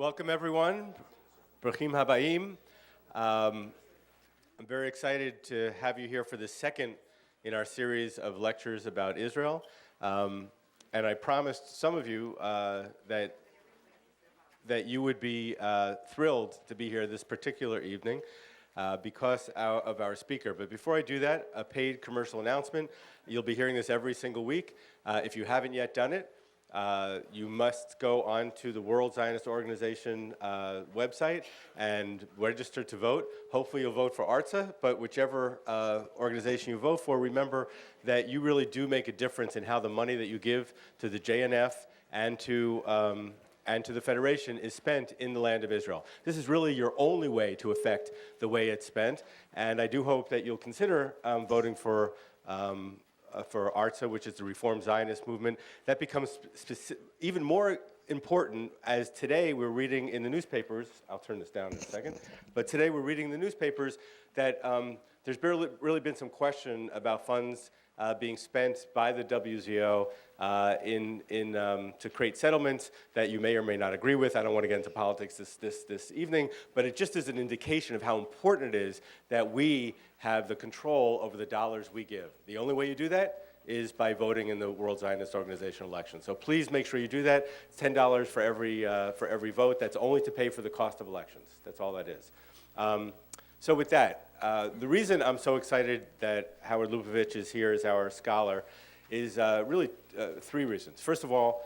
Welcome, everyone. Bruchim habayim. I'm very excited to have you here for the second in our series of lectures about Israel. And I promised some of you that you would be thrilled to be here this particular evening because of our speaker. But before I do that, a paid commercial announcement. You'll be hearing this every single week. If you haven't yet done it, you must go on to the World Zionist Organization website and register to vote. Hopefully you'll vote for ARTSA, but whichever organization you vote for, remember that you really do make a difference in how the money that you give to the JNF and to the Federation is spent in the land of Israel. This is really your only way to affect the way it's spent, and I do hope that you'll consider voting for ARTSA, which is the Reform Zionist Movement. That becomes even more important as today we're reading in the newspapers, I'll turn this down in a second, but today we're reading in the newspapers that there's really been some question about funds being spent by the WZO to create settlements that you may or may not agree with. I don't want to get into politics this evening, but it just is an indication of how important it is that we have the control over the dollars we give. The only way you do that is by voting in the World Zionist Organization election. So please make sure you do that. It's $10 for every vote. That's only to pay for the cost of elections. That's all that is. So with that, the reason I'm so excited that Howard Lubavitch is here as our scholar is really three reasons. First of all,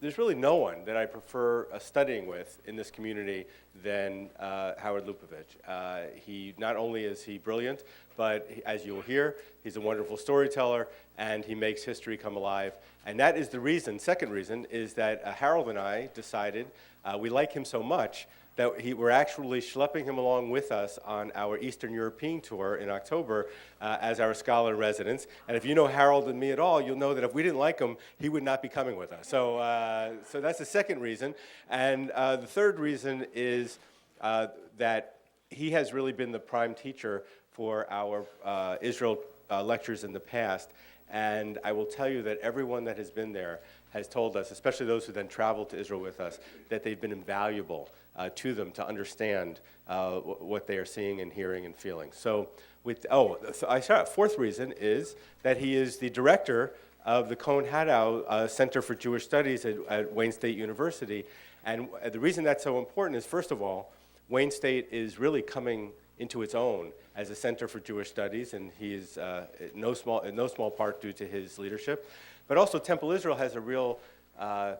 there's really no one that I prefer studying with in this community than Howard Lubavitch. He not only is he brilliant, but as you'll hear, he's a wonderful storyteller, and he makes history come alive. And that is the reason. Second reason is that Harold and I decided we like him so much that we're actually schlepping him along with us on our Eastern European tour in October as our scholar in residence. And if you know Harold and me at all, you'll know that if we didn't like him, he would not be coming with us. So that's the second reason. And the third reason is that he has really been the prime teacher for our Israel lectures in the past. And I will tell you that everyone that has been there has told us, especially those who then traveled to Israel with us, that they've been invaluable to them to understand what they are seeing and hearing and feeling. So, fourth reason is that he is the director of the Cohen Haddow Center for Jewish Studies at Wayne State University. And the reason that's so important is, first of all, Wayne State is really coming into its own as a center for Jewish studies, and he is in no small part due to his leadership. But also Temple Israel has a real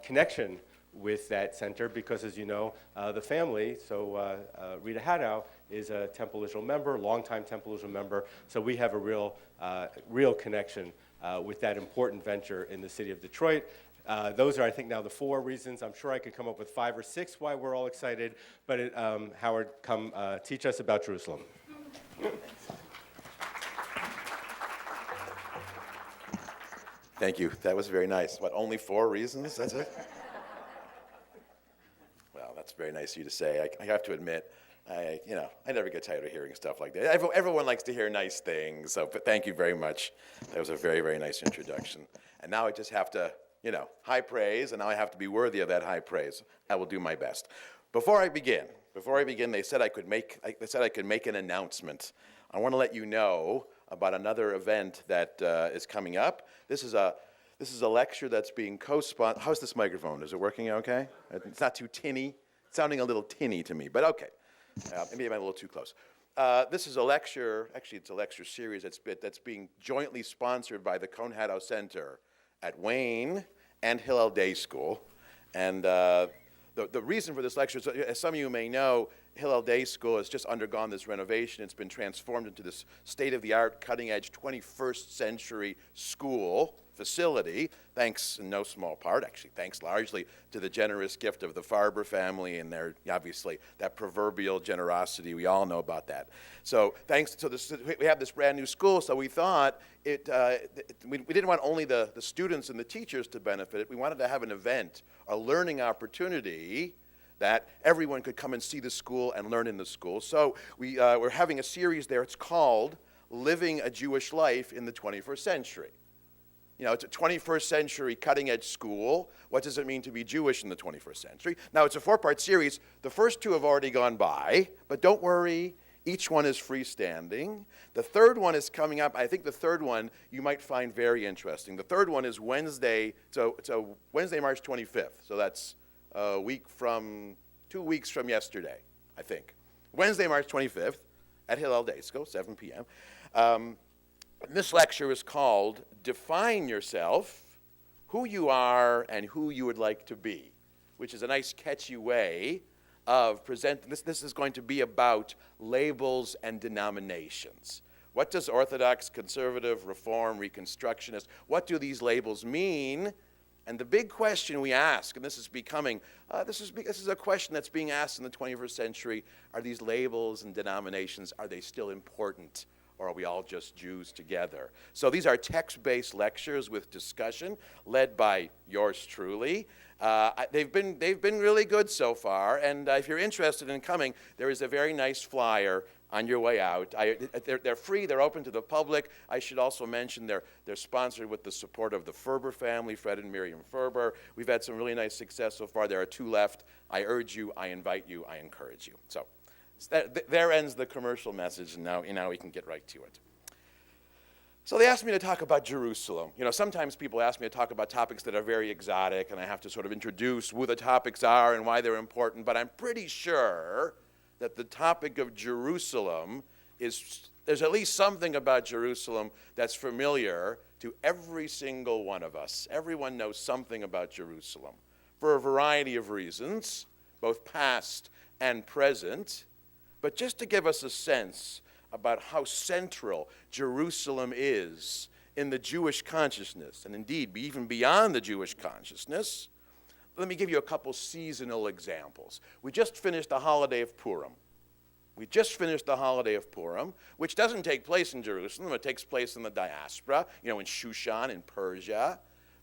connection with that center because, as you know, the family, so Rita Haddow is a Temple Israel member, longtime Temple Israel member, so we have a real connection with that important venture in the city of Detroit. Those are, I think, now the four reasons. I'm sure I could come up with 5 or 6 why we're all excited, but Howard, come teach us about Jerusalem. Thank you. That was very nice. What, only 4 reasons? That's it? Well, that's very nice of you to say. I have to admit, I never get tired of hearing stuff like that. Everyone likes to hear nice things, but thank you very much. That was a very, very nice introduction. And now I just have to, high praise, and now I have to be worthy of that high praise. I will do my best. Before I begin, they said I could make an announcement. I want to let you know about another event that is coming up. This is a lecture that's being co-sponsored. How's this microphone? Is it working okay? It's not too tinny. It's sounding a little tinny to me, but okay. Maybe I'm a little too close. This is a lecture. Actually, it's a lecture series that's being jointly sponsored by the Cohen Haddow Center at Wayne and Hillel Day School. And the reason for this lecture is, as some of you may know, Hillel Day School has just undergone this renovation. It's been transformed into this state-of-the-art, cutting-edge 21st century school facility, thanks in no small part, actually thanks largely to the generous gift of the Farber family and their, obviously, that proverbial generosity. We all know about that. So we have this brand new school, so we thought we didn't want only the students and the teachers to benefit. We wanted to have an event, a learning opportunity that everyone could come and see the school and learn in the school. So we're having a series there. It's called Living a Jewish Life in the 21st Century. You know, it's a 21st century cutting edge school. What does it mean to be Jewish in the 21st century? Now, it's a 4-part series. The first 2 have already gone by, but don't worry, each one is freestanding. The third one is coming up. I think the third one you might find very interesting. The third one is Wednesday, so it's a Wednesday, March 25th. So that's a week from, 2 weeks from yesterday, I think. Wednesday, March 25th at Hillel Day School, 7 p.m. This lecture is called Define Yourself, Who You Are and Who You Would Like to Be, which is a nice catchy way of presenting. This is going to be about labels and denominations. What does Orthodox, Conservative, Reform, Reconstructionist, what do these labels mean? And the big question we ask, and this is becoming, this is a question that's being asked in the 21st century, are these labels and denominations, are they still important? Or are we all just Jews together? So these are text-based lectures with discussion led by yours truly. They've been really good so far, and if you're interested in coming, there is a very nice flyer on your way out. They're free, they're open to the public. I should also mention they're sponsored with the support of the Ferber family, Fred and Miriam Ferber. We've had some really nice success so far. There are 2 left. I urge you, I invite you, I encourage you. So there ends the commercial message, and now we can get right to it. So they asked me to talk about Jerusalem. You know, sometimes people ask me to talk about topics that are very exotic, and I have to sort of introduce who the topics are and why they're important, but I'm pretty sure that the topic of Jerusalem there's at least something about Jerusalem that's familiar to every single one of us. Everyone knows something about Jerusalem for a variety of reasons, both past and present. But just to give us a sense about how central Jerusalem is in the Jewish consciousness, and indeed even beyond the Jewish consciousness, let me give you a couple seasonal examples. We just finished the holiday of Purim. Which doesn't take place in Jerusalem. It takes place in the diaspora, in Shushan, in Persia.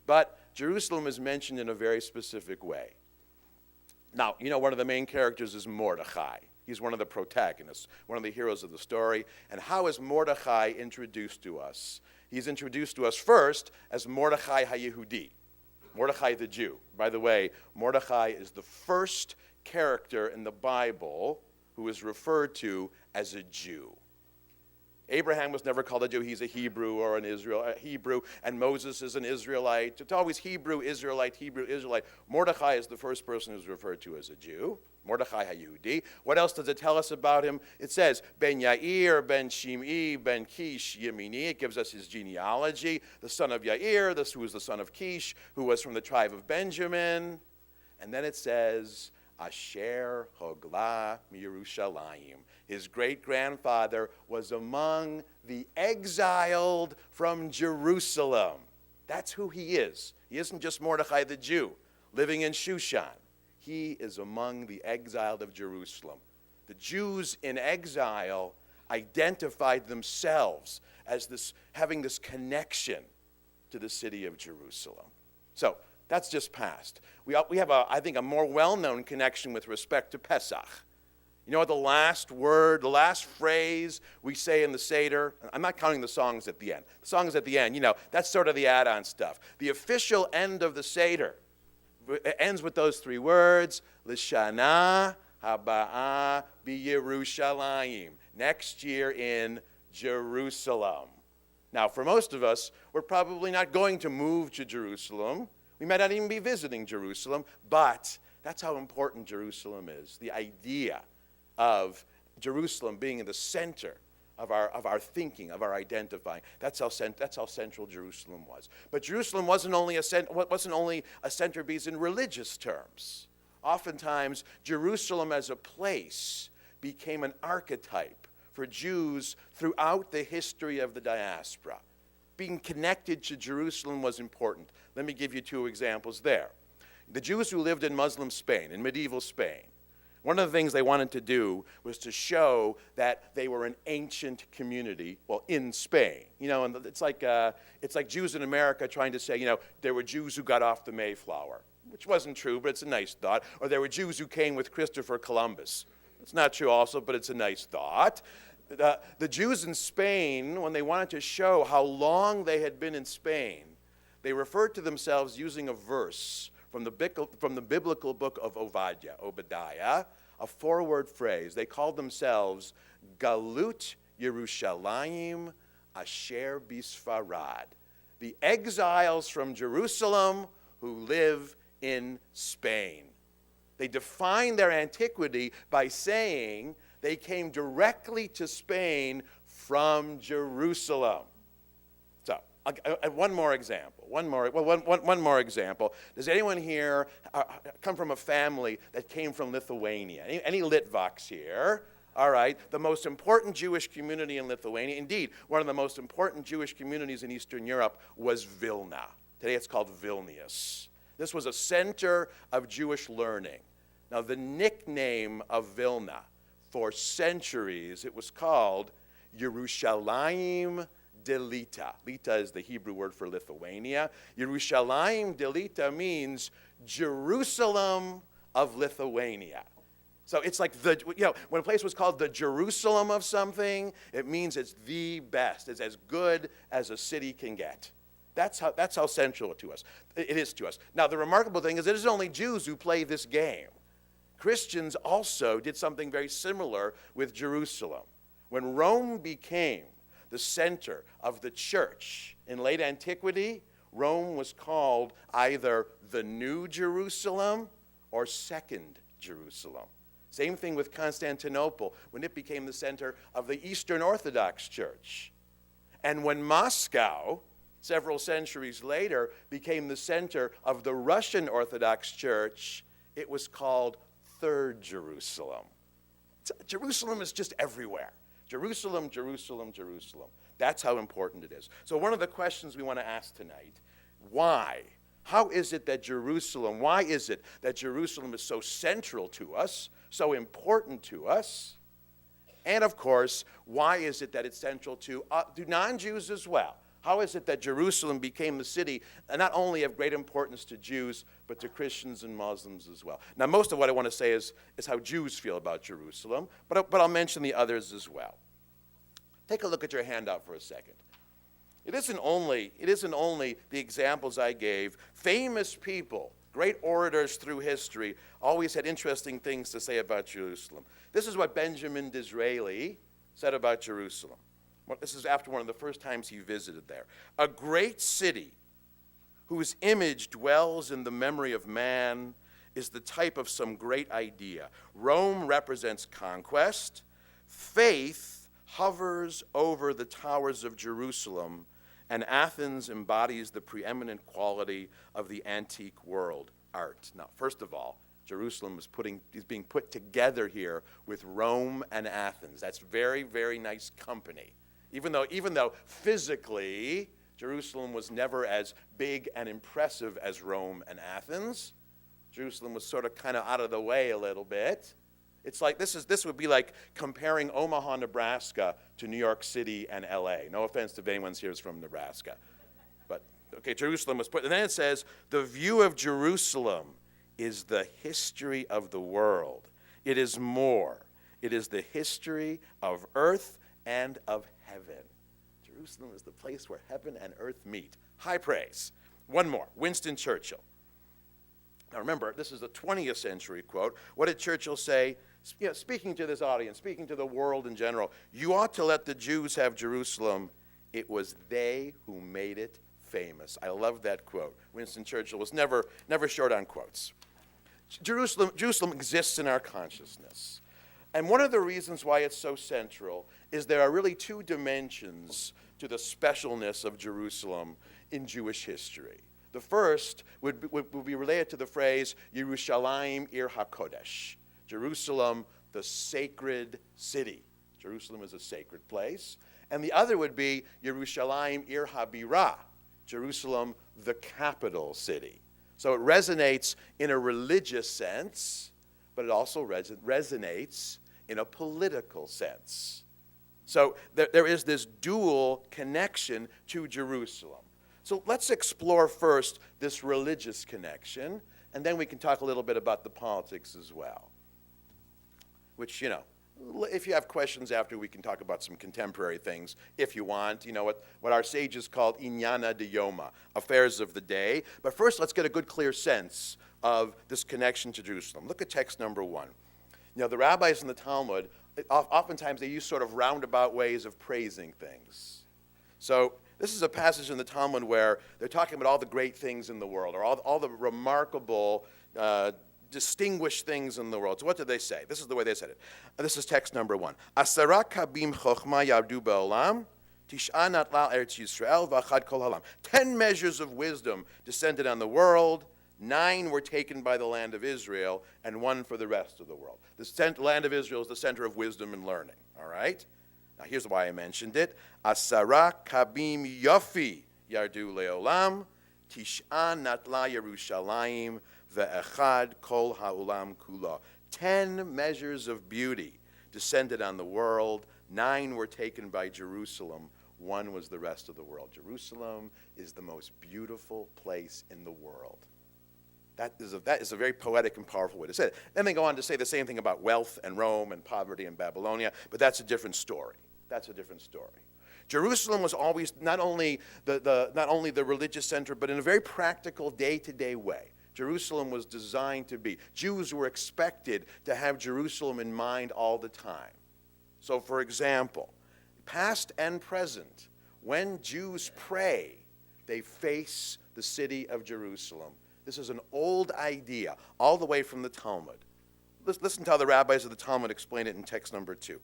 But Jerusalem is mentioned in a very specific way. Now, one of the main characters is Mordechai. He's one of the protagonists, one of the heroes of the story. And how is Mordechai introduced to us? He's introduced to us first as Mordechai HaYehudi, Mordechai the Jew. By the way, Mordechai is the first character in the Bible who is referred to as a Jew. Abraham was never called a Jew. He's a Hebrew or an Hebrew, and Moses is an Israelite. It's always Hebrew, Israelite, Hebrew, Israelite. Mordechai is the first person who's referred to as a Jew. Mordechai HaYehudi. What else does it tell us about him? It says, Ben Yair, Ben Shimei, Ben Kish, Yemini. It gives us his genealogy. The son of Yair, who was the son of Kish, who was from the tribe of Benjamin. And then it says, Asher Hogla Yerushalayim. His great-grandfather was among the exiled from Jerusalem. That's who he is. He isn't just Mordechai the Jew living in Shushan. He is among the exiled of Jerusalem. The Jews in exile identified themselves as having this connection to the city of Jerusalem. So that's just past. We have, I think, a more well-known connection with respect to Pesach. You know what the last word, the last phrase we say in the Seder? I'm not counting the songs at the end. The songs at the end, that's sort of the add-on stuff. The official end of the Seder ends with those 3 words, L'shana haba'ah b'Yerushalayim. Next year in Jerusalem. Now, for most of us, we're probably not going to move to Jerusalem. We might not even be visiting Jerusalem, but that's how important Jerusalem is. The idea of Jerusalem being in the center of our thinking, of our identifying. That's how central Jerusalem was. But Jerusalem wasn't only a centerpiece in religious terms. Oftentimes, Jerusalem as a place became an archetype for Jews throughout the history of the diaspora. Being connected to Jerusalem was important. Let me give you 2 examples there. The Jews who lived in Muslim Spain, in medieval Spain, one of the things they wanted to do was to show that they were an ancient community, in Spain. And it's like Jews in America trying to say, there were Jews who got off the Mayflower, which wasn't true, but it's a nice thought. Or there were Jews who came with Christopher Columbus. It's not true also, but it's a nice thought. The Jews in Spain, when they wanted to show how long they had been in Spain, they referred to themselves using a verse from the biblical book of Obadiah, a four-word phrase. They called themselves Galut Yerushalayim Asher Bisfarad, the exiles from Jerusalem who live in Spain. They define their antiquity by saying they came directly to Spain from Jerusalem. So, one more example. One more example. Does anyone here come from a family that came from Lithuania? Any Litvaks here? All right. The most important Jewish community in Lithuania, indeed, one of the most important Jewish communities in Eastern Europe was Vilna. Today it's called Vilnius. This was a center of Jewish learning. Now, the nickname of Vilna, for centuries, it was called Yerushalayim Delita. Lita is the Hebrew word for Lithuania. Yerushalayim Delita means Jerusalem of Lithuania. So it's like when a place was called the Jerusalem of something, it means it's the best. It's as good as a city can get. That's how central it is to us. Now, the remarkable thing is it isn't only Jews who play this game. Christians also did something very similar with Jerusalem. When Rome became the center of the church in late antiquity, Rome was called either the New Jerusalem or Second Jerusalem. Same thing with Constantinople when it became the center of the Eastern Orthodox Church. And when Moscow, several centuries later, became the center of the Russian Orthodox Church, it was called Third Jerusalem. Jerusalem is just everywhere. Jerusalem, Jerusalem, Jerusalem. That's how important it is. So one of the questions we want to ask tonight, why? Why is it that Jerusalem is so central to us, so important to us? And of course, why is it that it's central to non-Jews as well? How is it that Jerusalem became the city, not only of great importance to Jews, but to Christians and Muslims as well? Now, most of what I want to say is how Jews feel about Jerusalem, but I'll mention the others as well. Take a look at your handout for a second. It isn't only the examples I gave. Famous people, great orators through history, always had interesting things to say about Jerusalem. This is what Benjamin Disraeli said about Jerusalem. This is after one of the first times he visited there. A great city whose image dwells in the memory of man is the type of some great idea. Rome represents conquest. Faith hovers over the towers of Jerusalem, and Athens embodies the preeminent quality of the antique world, art. Now, first of all, Jerusalem is being put together here with Rome and Athens. That's very, very nice company. Even though physically Jerusalem was never as big and impressive as Rome and Athens, Jerusalem was sort of kind of out of the way a little bit. It's like this would be like comparing Omaha, Nebraska to New York City and LA. No offense if anyone here is from Nebraska. But okay, Jerusalem was put, and then it says, the view of Jerusalem is the history of the world. It is more. It is the history of earth and of heaven. Jerusalem is the place where heaven and earth meet. High praise. One more, Winston Churchill. Now remember, this is a 20th century quote. What did Churchill say? Speaking to this audience, speaking to the world in general, you ought to let the Jews have Jerusalem. It was they who made it famous. I love that quote. Winston Churchill was never short on quotes. Jerusalem exists in our consciousness. And one of the reasons why it's so central is there are really two dimensions to the specialness of Jerusalem in Jewish history. The first would be related to the phrase Yerushalayim Ir HaKodesh, Jerusalem, the sacred city. Jerusalem is a sacred place. And the other would be Yerushalayim Ir HaBirah, Jerusalem, the capital city. So it resonates in a religious sense, but it also resonates in a political sense. So there is this dual connection to Jerusalem. So let's explore first this religious connection, and then we can talk a little bit about the politics as well. Which, If you have questions after, we can talk about some contemporary things if you want. You know what our sages called inyana de yoma, affairs of the day. But first, let's get a good, clear sense of this connection to Jerusalem. Look at text number 1. You know, the rabbis in the Talmud, oftentimes they use sort of roundabout ways of praising things. So this is a passage in the Talmud where they're talking about all the great things in the world, or all the remarkable, distinguished things in the world. So what did they say? This is the way they said it. This is text number 1. Asara kabim chochma yardu ba'olam, tish'a natla eretz Yisrael v'achad kol halam. 10 measures of wisdom descended on the world. 9 were taken by the land of Israel, and 1 for the rest of the world. The land of Israel is the center of wisdom and learning, all right? Now, here's why I mentioned it. Asara kabim yofi yardu leolam, tish'a natla Yerushalayim, ve'echad kol ha'ulam kula. 10 measures of beauty descended on the world. 9 were taken by Jerusalem. 1 was the rest of the world. Jerusalem is the most beautiful place in the world. That is a very poetic and powerful way to say it. Then they go on to say the same thing about wealth and Rome and poverty and Babylonia, but that's a different story. That's a different story. Jerusalem was always not only the religious center, but in a very practical, day-to-day way. Jerusalem was designed to be. Jews were expected to have Jerusalem in mind all the time. So, for example, past and present, when Jews pray, they face the city of Jerusalem. This is an old idea, all the way from the Talmud. Listen to how the rabbis of the Talmud explain it in text number 2.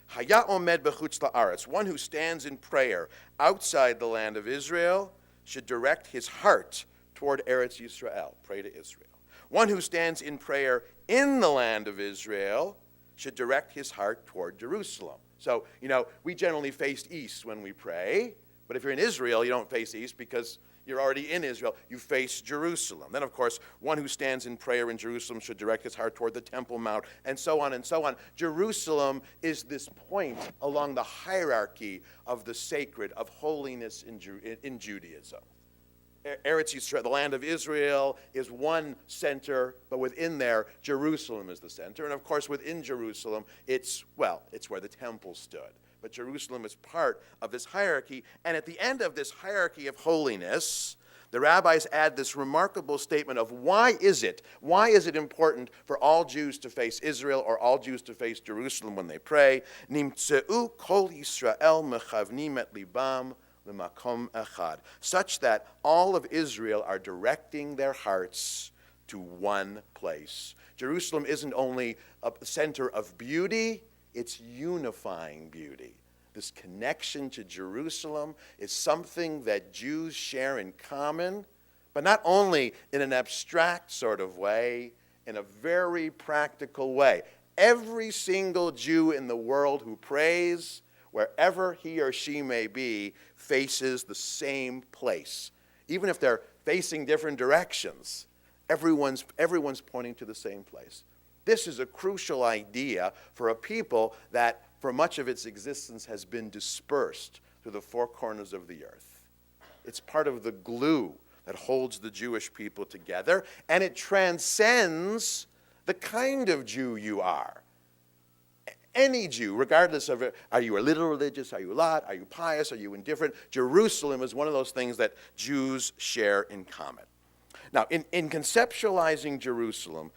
Haya omed b'chutz la'aretz, one who stands in prayer outside the land of Israel should direct his heart toward Eretz Yisrael, pray to Israel. One who stands in prayer in the land of Israel should direct his heart toward Jerusalem. So, you know, we generally face east when we pray, but if you're in Israel, you don't face east because you're already in Israel. You face Jerusalem. Then, of course, one who stands in prayer in Jerusalem should direct his heart toward the Temple Mount, and so on and so on. Jerusalem is this point along the hierarchy of the sacred, of holiness in Judaism. Eretz Yisrael, the land of Israel, is one center, but within there, Jerusalem is the center. And of course, within Jerusalem, it's where the temple stood. But Jerusalem is part of this hierarchy. And at the end of this hierarchy of holiness, the rabbis add this remarkable statement of why is it important for all Jews to face Israel or all Jews to face Jerusalem when they pray? Nimtzeu kol Yisrael mechavnim et libam l'makom echad, such that all of Israel are directing their hearts to one place. Jerusalem isn't only a center of beauty, it's unifying beauty. This connection to Jerusalem is something that Jews share in common, but not only in an abstract sort of way, in a very practical way. Every single Jew in the world who prays, wherever he or she may be, faces the same place. Even if they're facing different directions, everyone's pointing to the same place. This is a crucial idea for a people that, for much of its existence, has been dispersed through the four corners of the earth. It's part of the glue that holds the Jewish people together, and it transcends the kind of Jew you are. Any Jew, regardless of, are you a little religious, are you a lot, are you pious, are you indifferent? Jerusalem is one of those things that Jews share in common. Now, in conceptualizing Jerusalem,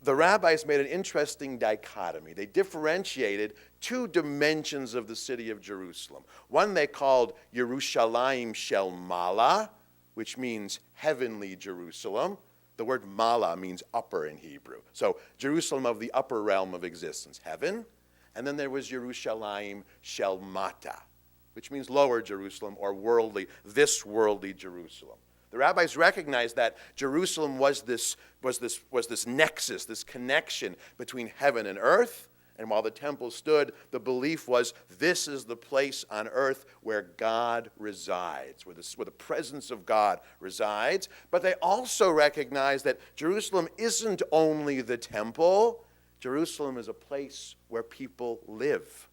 the rabbis made an interesting dichotomy. They differentiated two dimensions of the city of Jerusalem. One they called Yerushalayim Shel Mala, which means heavenly Jerusalem. The word Mala means upper in Hebrew. So Jerusalem of the upper realm of existence, heaven. And then there was Yerushalayim Shel Mata, which means lower Jerusalem or worldly, this worldly Jerusalem. The rabbis recognized that Jerusalem was this nexus, this connection between heaven and earth. And while the temple stood, the belief was this is the place on earth where God resides, where the presence of God resides. But they also recognized that Jerusalem isn't only the temple. Jerusalem is a place where people live.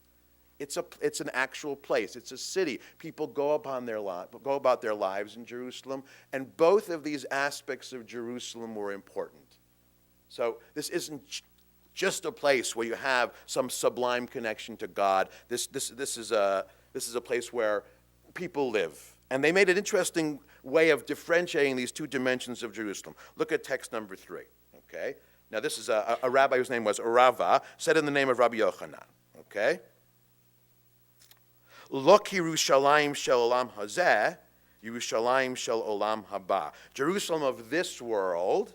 It's an actual place. It's a city. People go about their lives in Jerusalem, and both of these aspects of Jerusalem were important. So this isn't just a place where you have some sublime connection to God. This is a place where people live. And they made an interesting way of differentiating these two dimensions of Jerusalem. Look at text number 3. Okay? Now this is a rabbi whose name was Rava, said in the name of Rabbi Yochanan. Okay? Lo Yerushalayim shel olam hazeh, Yerushalayim shel olam haba. Jerusalem of this world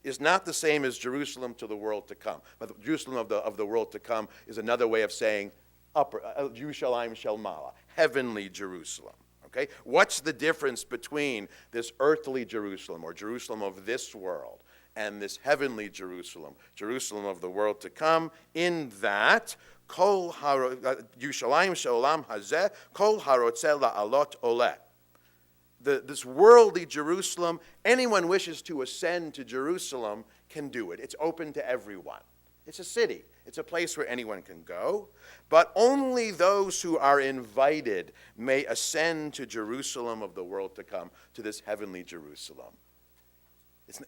is not the same as Jerusalem to the world to come. But the Jerusalem of the world to come is another way of saying upper, Yerushalayim shel mala, heavenly Jerusalem. Okay? What's the difference between this earthly Jerusalem, or Jerusalem of this world, and this heavenly Jerusalem, Jerusalem of the world to come? In that, Yerushalayim shel olam hazeh, kol harotzeh la'alot oleh. This worldly Jerusalem, anyone wishes to ascend to Jerusalem can do it. It's open to everyone. It's a city. It's a place where anyone can go. But only those who are invited may ascend to Jerusalem of the world to come, to this heavenly Jerusalem.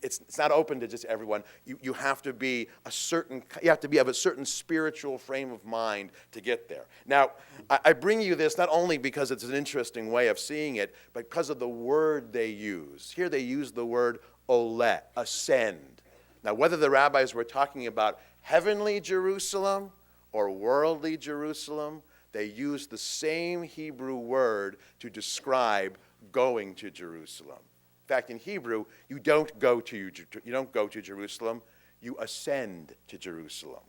It's not open to just everyone. You have to be of a certain spiritual frame of mind to get there. Now, I bring you this not only because it's an interesting way of seeing it, but because of the word they use. Here they use the word oleh, ascend. Now, whether the rabbis were talking about heavenly Jerusalem or worldly Jerusalem, they used the same Hebrew word to describe going to Jerusalem. In fact, in Hebrew, you don't go to Jerusalem, you ascend to Jerusalem.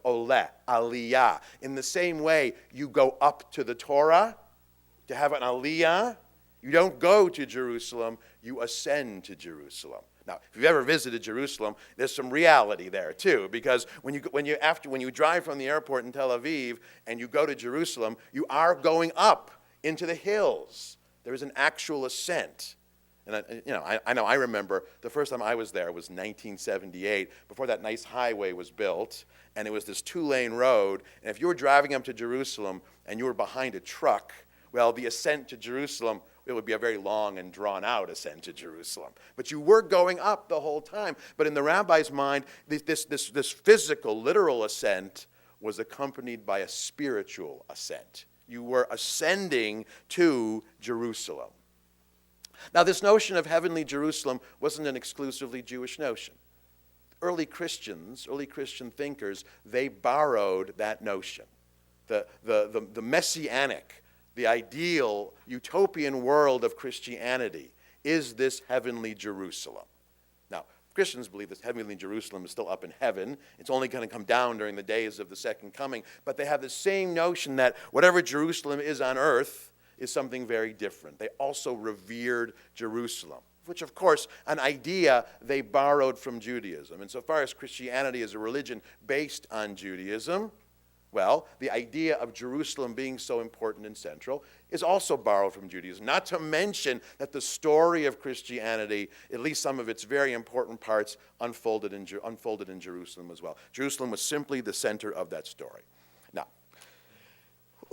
Oleh, aliyah. In the same way, you go up to the Torah to have an aliyah. You don't go to Jerusalem, you ascend to Jerusalem. Now, if you've ever visited Jerusalem, there's some reality there too, because when you drive from the airport in Tel Aviv and you go to Jerusalem, you are going up into the hills. There is an actual ascent. And I remember the first time I was there was 1978, before that nice highway was built, and it was this 2-lane road. And if you were driving up to Jerusalem and you were behind a truck, well, the ascent to Jerusalem, it would be a very long and drawn-out ascent to Jerusalem. But you were going up the whole time. But in the rabbi's mind, this physical, literal ascent was accompanied by a spiritual ascent. You were ascending to Jerusalem. Now, this notion of heavenly Jerusalem wasn't an exclusively Jewish notion. Early Christian thinkers, they borrowed that notion. The messianic, the ideal utopian world of Christianity is this heavenly Jerusalem. Now, Christians believe this heavenly Jerusalem is still up in heaven. It's only going to come down during the days of the second coming. But they have the same notion that whatever Jerusalem is on earth is something very different. They also revered Jerusalem, which, of course, an idea they borrowed from Judaism. And so far as Christianity is a religion based on Judaism, well, the idea of Jerusalem being so important and central is also borrowed from Judaism. Not to mention that the story of Christianity, at least some of its very important parts, unfolded in Jerusalem as well. Jerusalem was simply the center of that story. Now,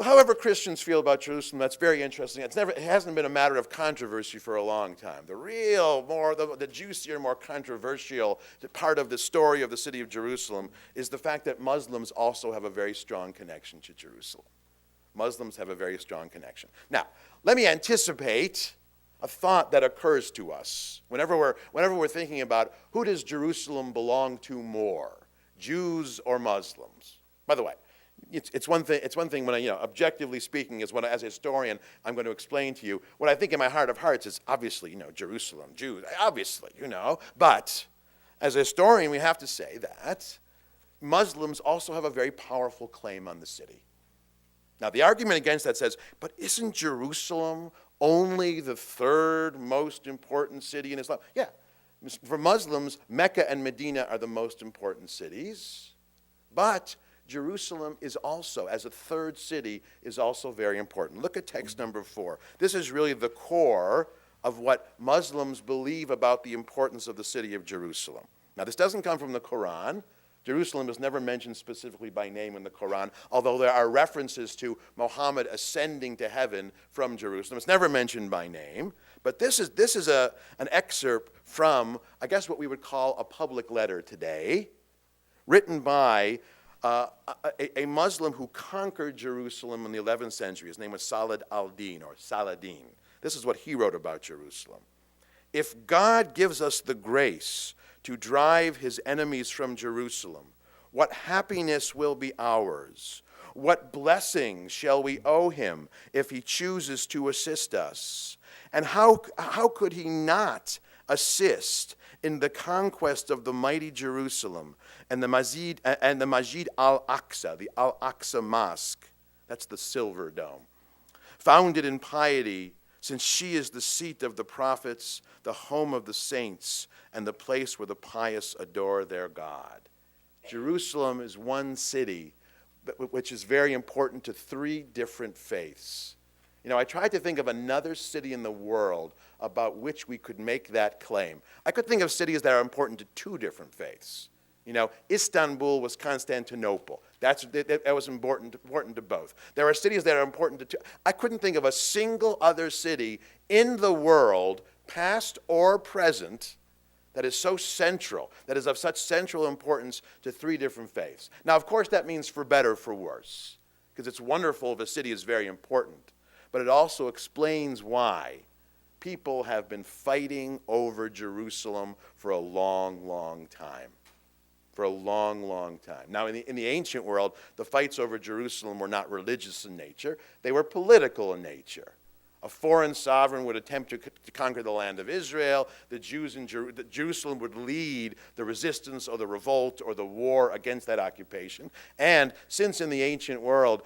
however Christians feel about Jerusalem, that's very interesting. It hasn't been a matter of controversy for a long time. The juicier, more controversial part of the story of the city of Jerusalem is the fact that Muslims also have a very strong connection to Jerusalem. Muslims have a very strong connection. Now, let me anticipate a thought that occurs to us whenever we're thinking about who does Jerusalem belong to more, Jews or Muslims. By the way, it's one thing when objectively speaking, is what, as a historian, I'm going to explain to you. What I think in my heart of hearts is obviously, Jerusalem, Jews, obviously, But as a historian, we have to say that Muslims also have a very powerful claim on the city. Now, the argument against that says, but isn't Jerusalem only the third most important city in Islam? Yeah. For Muslims, Mecca and Medina are the most important cities, but Jerusalem is also, as a third city, is also very important. Look at text number 4. This is really the core of what Muslims believe about the importance of the city of Jerusalem. Now, this doesn't come from the Quran. Jerusalem is never mentioned specifically by name in the Quran, although there are references to Muhammad ascending to heaven from Jerusalem. It's never mentioned by name. But this is an excerpt from, I guess, what we would call a public letter today, written by a Muslim who conquered Jerusalem in the 11th century. His name was Saladin al-Din, or Saladin. This is what he wrote about Jerusalem. If God gives us the grace to drive his enemies from Jerusalem, what happiness will be ours? What blessings shall we owe him if he chooses to assist us? And how could he not assist in the conquest of the mighty Jerusalem and the Masjid al-Aqsa, the Al-Aqsa Mosque? That's the silver dome. Founded in piety, since she is the seat of the prophets, the home of the saints, and the place where the pious adore their God. Jerusalem is one city which is very important to three different faiths. I tried to think of another city in the world about which we could make that claim. I could think of cities that are important to two different faiths. Istanbul was Constantinople. That was important to both. There are cities that are important to two. I couldn't think of a single other city in the world, past or present, that is so central, that is of such central importance to three different faiths. Now, of course, that means for better or for worse, because it's wonderful if a city is very important, but it also explains why people have been fighting over Jerusalem for a long, long time. For a long, long time. Now, in the ancient world, the fights over Jerusalem were not religious in nature. They were political in nature. A foreign sovereign would attempt to conquer the land of Israel. The Jews in Jerusalem would lead the resistance or the revolt or the war against that occupation. And since in the ancient world,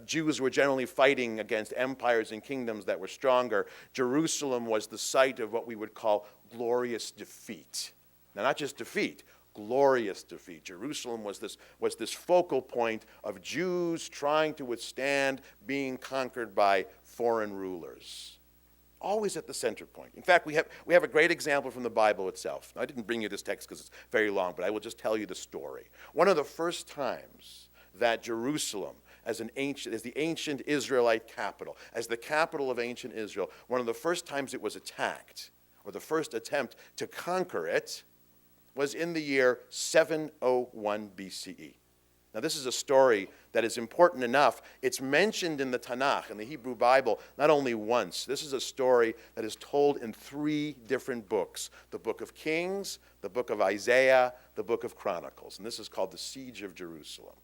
Jews were generally fighting against empires and kingdoms that were stronger, Jerusalem was the site of what we would call glorious defeat. Now, not just defeat, glorious defeat. Jerusalem was this focal point of Jews trying to withstand being conquered by foreign rulers. Always at the center point. In fact, we have a great example from the Bible itself. Now, I didn't bring you this text because it's very long, but I will just tell you the story. One of the first times that Jerusalem, as the ancient Israelite capital, as the capital of ancient Israel, one of the first times it was attacked, or the first attempt to conquer it, was in the year 701 BCE. Now, this is a story that is important enough. It's mentioned in the Tanakh, in the Hebrew Bible, not only once. This is a story that is told in three different books: the book of Kings, the book of Isaiah, the book of Chronicles. And this is called the Siege of Jerusalem.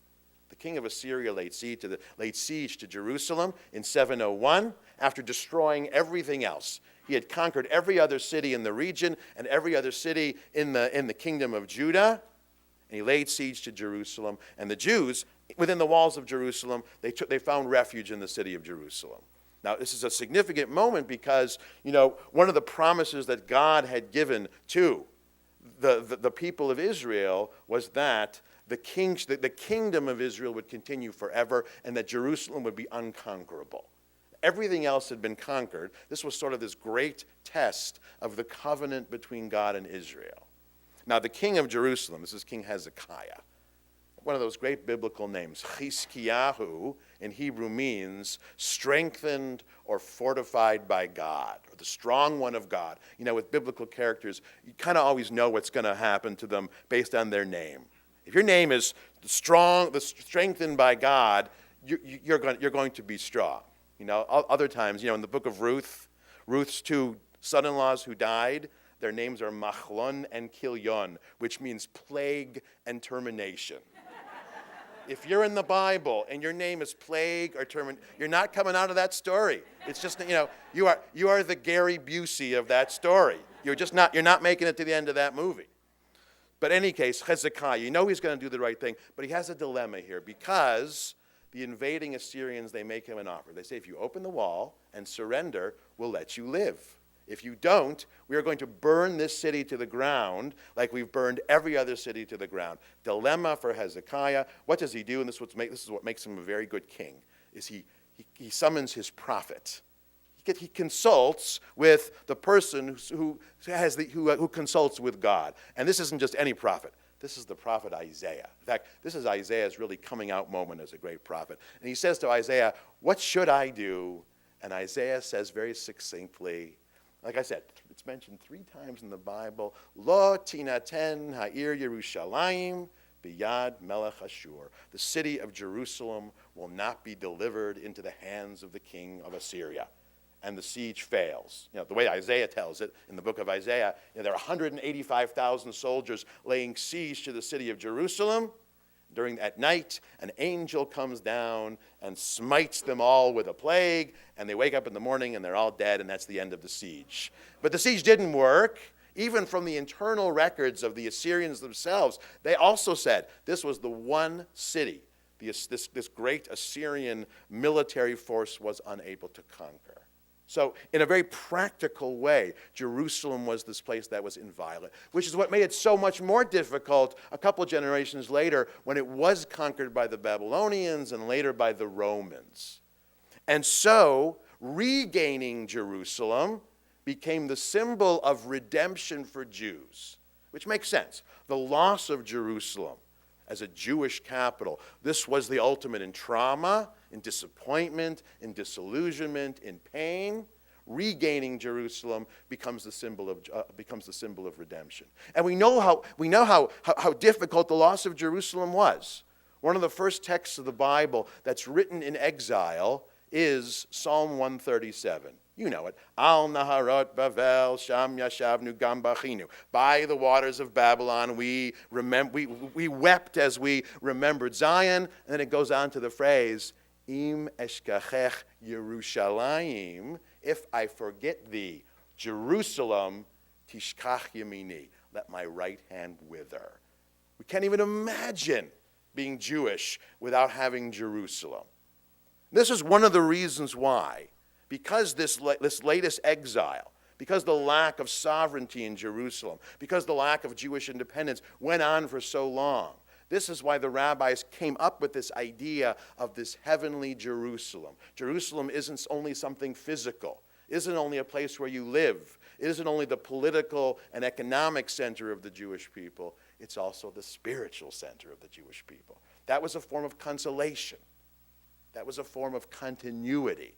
The king of Assyria laid siege to Jerusalem in 701 after destroying everything else. He had conquered every other city in the region and every other city in the kingdom of Judah. And he laid siege to Jerusalem. And the Jews, within the walls of Jerusalem, they found refuge in the city of Jerusalem. Now, this is a significant moment because, one of the promises that God had given to the people of Israel was that the kingdom of Israel would continue forever and that Jerusalem would be unconquerable. Everything else had been conquered. This was sort of this great test of the covenant between God and Israel. Now, the king of Jerusalem, this is King Hezekiah, one of those great biblical names. Chizkiyahu in Hebrew means strengthened or fortified by God, or the strong one of God. With biblical characters, you kind of always know what's going to happen to them based on their name. If your name is strengthened by God, you're going to be strong. Other times, in the book of Ruth, Ruth's two son-in-laws who died, their names are Machlon and Kilion, which means plague and termination. If you're in the Bible and your name is plague or termination, you're not coming out of that story. It's just, you are the Gary Busey of that story. You're not making it to the end of that movie. But in any case, Hezekiah, he's going to do the right thing, but he has a dilemma here because the invading Assyrians, they make him an offer. They say, if you open the wall and surrender, we'll let you live. If you don't, we are going to burn this city to the ground like we've burned every other city to the ground. Dilemma for Hezekiah. What does he do? And this is what makes him a very good king, is he summons his prophet. He consults with the person who consults with God. And this isn't just any prophet. This is the prophet Isaiah. In fact, this is Isaiah's really coming out moment as a great prophet. And he says to Isaiah, what should I do? And Isaiah says very succinctly, like I said, it's mentioned 3 times in the Bible, Lo tinaten ha'ir Yerushalayim biyad melech Ashur. The city of Jerusalem will not be delivered into the hands of the king of Assyria. And the siege fails. The way Isaiah tells it in the book of Isaiah, there are 185,000 soldiers laying siege to the city of Jerusalem. At night, an angel comes down and smites them all with a plague, and they wake up in the morning and they're all dead, and that's the end of the siege. But the siege didn't work. Even from the internal records of the Assyrians themselves, they also said this was the one city this great Assyrian military force was unable to conquer. So in a very practical way, Jerusalem was this place that was inviolate, which is what made it so much more difficult a couple generations later when it was conquered by the Babylonians and later by the Romans. And so regaining Jerusalem became the symbol of redemption for Jews, which makes sense. The loss of Jerusalem as a Jewish capital, this was the ultimate in trauma, in disappointment, in disillusionment, in pain. Regaining Jerusalem becomes the symbol of redemption. And we know how difficult the loss of Jerusalem was. One of the first texts of the Bible that's written in exile is Psalm 137. You know it. Al Naharot Bavel Sham Yashavnu Gambachinu. By the waters of Babylon, we wept as we remembered Zion. And then it goes on to the phrase, Im eshkachech Yerushalayim. If I forget thee, Jerusalem, tishkach yamini. Let my right hand wither. We can't even imagine being Jewish without having Jerusalem. This is one of the reasons why. Because this latest exile, because the lack of sovereignty in Jerusalem, because the lack of Jewish independence went on for so long, this is why the rabbis came up with this idea of this heavenly Jerusalem. Jerusalem isn't only something physical, isn't only a place where you live, it isn't only the political and economic center of the Jewish people, it's also the spiritual center of the Jewish people. That was a form of consolation. That was a form of continuity.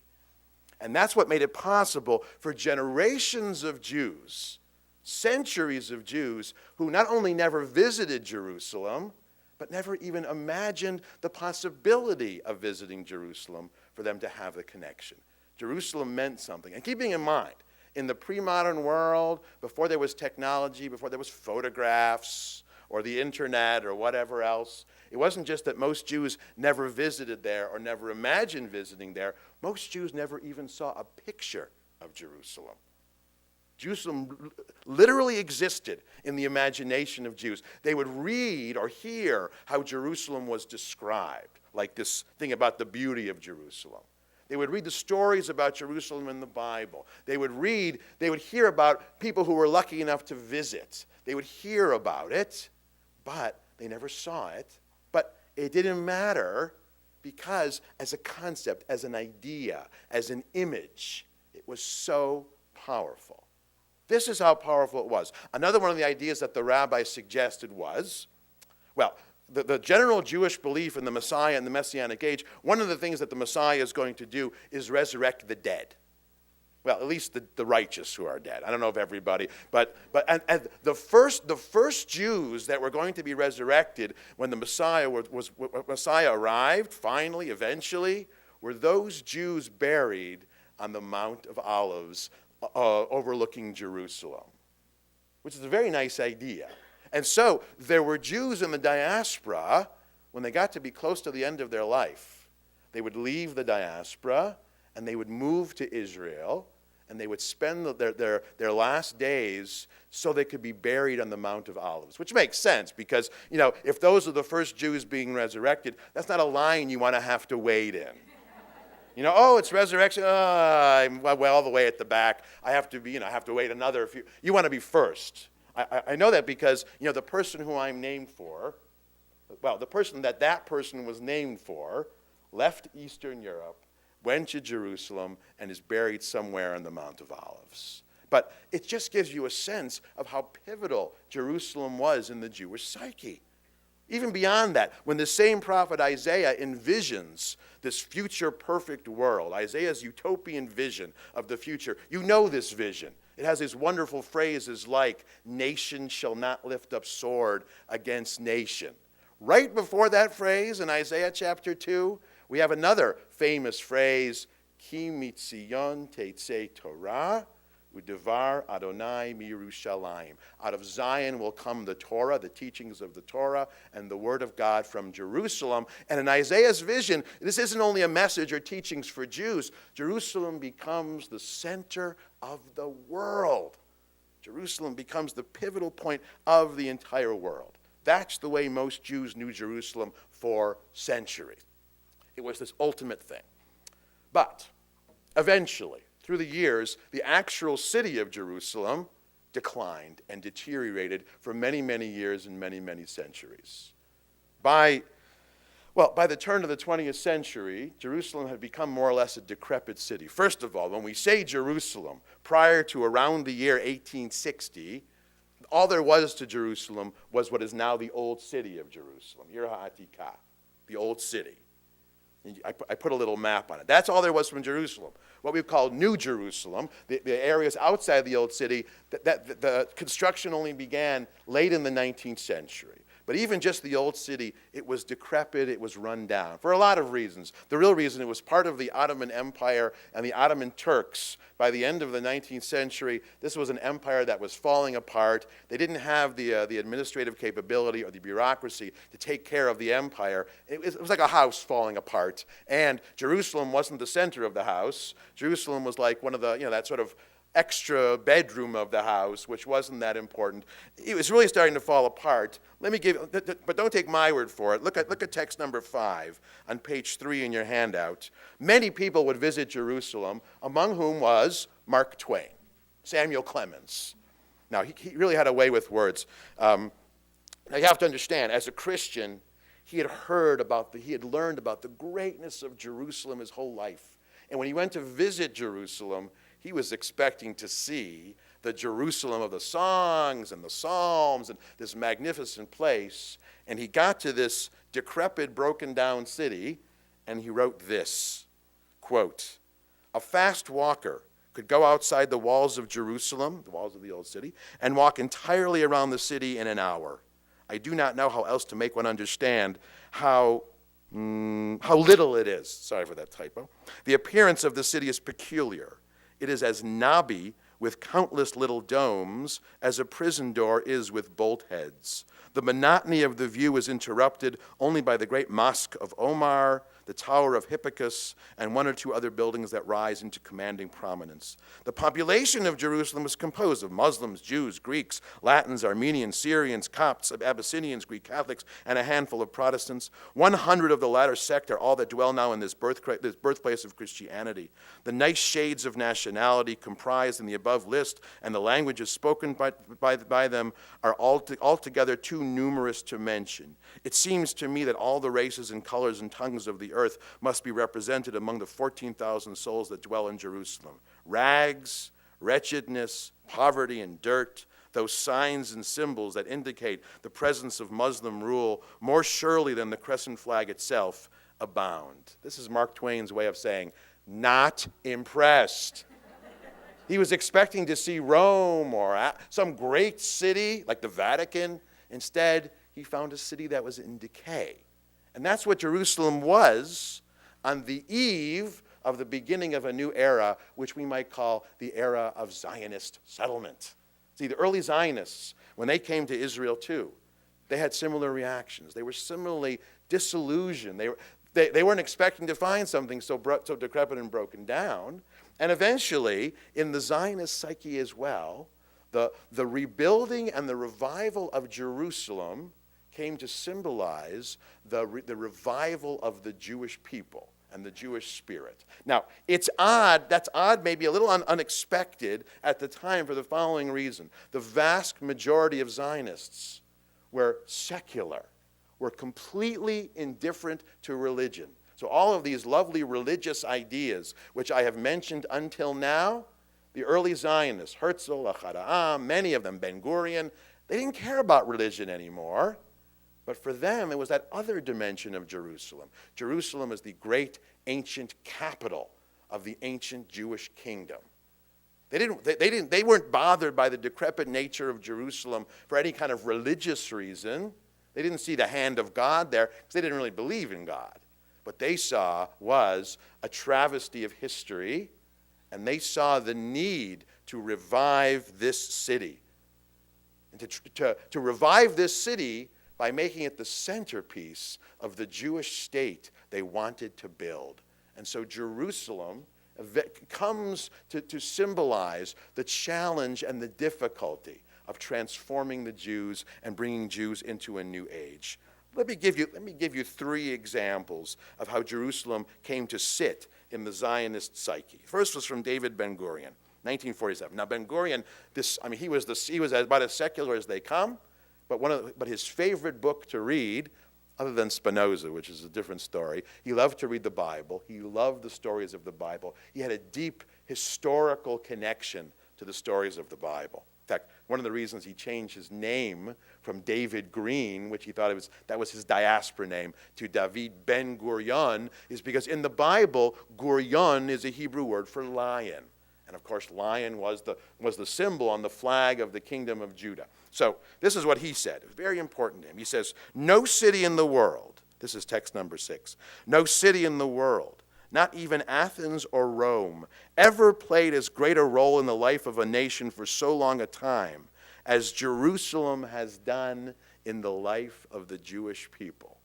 And that's what made it possible for generations of Jews, centuries of Jews, who not only never visited Jerusalem, but never even imagined the possibility of visiting Jerusalem, for them to have the connection. Jerusalem meant something. And keeping in mind, in the pre-modern world, before there was technology, before there was photographs or the internet or whatever else, it wasn't just that most Jews never visited there or never imagined visiting there. Most Jews never even saw a picture of Jerusalem. Jerusalem literally existed in the imagination of Jews. They would read or hear how Jerusalem was described, like this thing about the beauty of Jerusalem. They would read the stories about Jerusalem in the Bible. They would hear about people who were lucky enough to visit. They would hear about it, but they never saw it. But it didn't matter because as a concept, as an idea, as an image, it was so powerful. This is how powerful it was. Another one of the ideas that the rabbis suggested was, the general Jewish belief in the Messiah and the Messianic age, one of the things that the Messiah is going to do is resurrect the dead. Well, at least the righteous who are dead. I don't know if everybody, but the first Jews that were going to be resurrected when the Messiah Messiah arrived, finally, eventually, were those Jews buried on the Mount of Olives overlooking Jerusalem, which is a very nice idea. And so there were Jews in the diaspora, when they got to be close to the end of their life, they would leave the diaspora and they would move to Israel, and they would spend their last days so they could be buried on the Mount of Olives, which makes sense because, if those are the first Jews being resurrected, that's not a line you want to have to wait in. It's resurrection. I'm all the way at the back. I have to wait another few. You want to be first. I know that because, the person who I'm named for, the person that person was named for, left Eastern Europe, went to Jerusalem, and is buried somewhere on the Mount of Olives. But it just gives you a sense of how pivotal Jerusalem was in the Jewish psyche. Even beyond that, when the same prophet Isaiah envisions this future perfect world, Isaiah's utopian vision of the future, you know this vision. It has these wonderful phrases like, nation shall not lift up sword against nation. Right before that phrase in Isaiah chapter 2, we have another famous phrase, Ki mitzion tetzei Torah, udevar Adonai miYerushalayim. Out of Zion will come the Torah, the teachings of the Torah, and the word of God from Jerusalem. And in Isaiah's vision, this isn't only a message or teachings for Jews. Jerusalem becomes the center of the world. Jerusalem becomes the pivotal point of the entire world. That's the way most Jews knew Jerusalem for centuries. It was this ultimate thing. But eventually, through the years, the actual city of Jerusalem declined and deteriorated for many, many years and many, many centuries. By the turn of the 20th century, Jerusalem had become more or less a decrepit city. First of all, when we say Jerusalem, prior to around the year 1860, all there was to Jerusalem was what is now the old city of Jerusalem, Yer HaAtikah, the old city. I put a little map on it. That's all there was from Jerusalem. What we call New Jerusalem, the areas outside the old city, the construction only began late in the 19th century. But even just the old city, it was decrepit, it was run down, for a lot of reasons. The real reason, it was part of the Ottoman Empire and the Ottoman Turks. By the end of the 19th century, this was an empire that was falling apart. They didn't have the administrative capability or the bureaucracy to take care of the empire. It was like a house falling apart. And Jerusalem wasn't the center of the house. Jerusalem was like one of the, that sort of extra bedroom of the house, which wasn't that important. It was really starting to fall apart. But don't take my word for it. Look at text number 5 on page 3 in your handout. Many people would visit Jerusalem, among whom was Mark Twain, Samuel Clemens. Now, he really had a way with words. Now, you have to understand, as a Christian, he had learned about the greatness of Jerusalem his whole life. And when he went to visit Jerusalem, he was expecting to see the Jerusalem of the songs and the psalms and this magnificent place. And he got to this decrepit, broken down city, and he wrote this, quote, "A fast walker could go outside the walls of Jerusalem, the walls of the old city, and walk entirely around the city in an hour. I do not know how else to make one understand how little it is." Sorry for that typo. "The appearance of the city is peculiar. It is as knobby with countless little domes as a prison door is with bolt heads. The monotony of the view is interrupted only by the great mosque of Omar, the Tower of Hippicus, and one or two other buildings that rise into commanding prominence. The population of Jerusalem is composed of Muslims, Jews, Greeks, Latins, Armenians, Syrians, Copts, Abyssinians, Greek Catholics, and a handful of Protestants. 100 of the latter sect are all that dwell now in this birthplace of Christianity. The nice shades of nationality comprised in the above list and the languages spoken by them are altogether too numerous to mention. It seems to me that all the races and colors and tongues of the earth must be represented among the 14,000 souls that dwell in Jerusalem. Rags, wretchedness, poverty, and dirt, those signs and symbols that indicate the presence of Muslim rule more surely than the crescent flag itself, abound." This is Mark Twain's way of saying, not impressed. He was expecting to see Rome or some great city like the Vatican. Instead, he found a city that was in decay. And that's what Jerusalem was on the eve of the beginning of a new era, which we might call the era of Zionist settlement. See, the early Zionists, when they came to Israel too, they had similar reactions. They were similarly disillusioned. They weren't expecting to find something so decrepit and broken down. And eventually, in the Zionist psyche as well, the rebuilding and the revival of Jerusalem came to symbolize the revival of the Jewish people and the Jewish spirit. Now, it's odd, that's odd, maybe a little unexpected at the time for the following reason. The vast majority of Zionists were secular, were completely indifferent to religion. So all of these lovely religious ideas, which I have mentioned until now, the early Zionists, Herzl, Ahad Ha'am, many of them, Ben-Gurion, they didn't care about religion anymore. But for them, it was that other dimension of Jerusalem. Jerusalem is the great ancient capital of the ancient Jewish kingdom. They weren't bothered by the decrepit nature of Jerusalem for any kind of religious reason. They didn't see the hand of God there because they didn't really believe in God. What they saw was a travesty of history, and they saw the need to revive this city. And to revive this city by making it the centerpiece of the Jewish state they wanted to build. And so Jerusalem comes to symbolize the challenge and the difficulty of transforming the Jews and bringing Jews into a new age. Let me give you 3 examples of how Jerusalem came to sit in the Zionist psyche. First was from David Ben-Gurion, 1947. Now Ben-Gurion, he was about as secular as they come, but his favorite book to read, other than Spinoza, which is a different story, he loved to read the Bible. He loved the stories of the Bible. He had a deep historical connection to the stories of the Bible. In fact, one of the reasons he changed his name from David Green, which he thought that was his diaspora name, to David Ben Gurion, is because in the Bible, Gurion is a Hebrew word for lion. And of course, lion was the symbol on the flag of the kingdom of Judah. So this is what he said. It was very important to him. He says, no city in the world, this is text number 6, no city in the world, not even Athens or Rome, ever played as great a role in the life of a nation for so long a time as Jerusalem has done in the life of the Jewish people.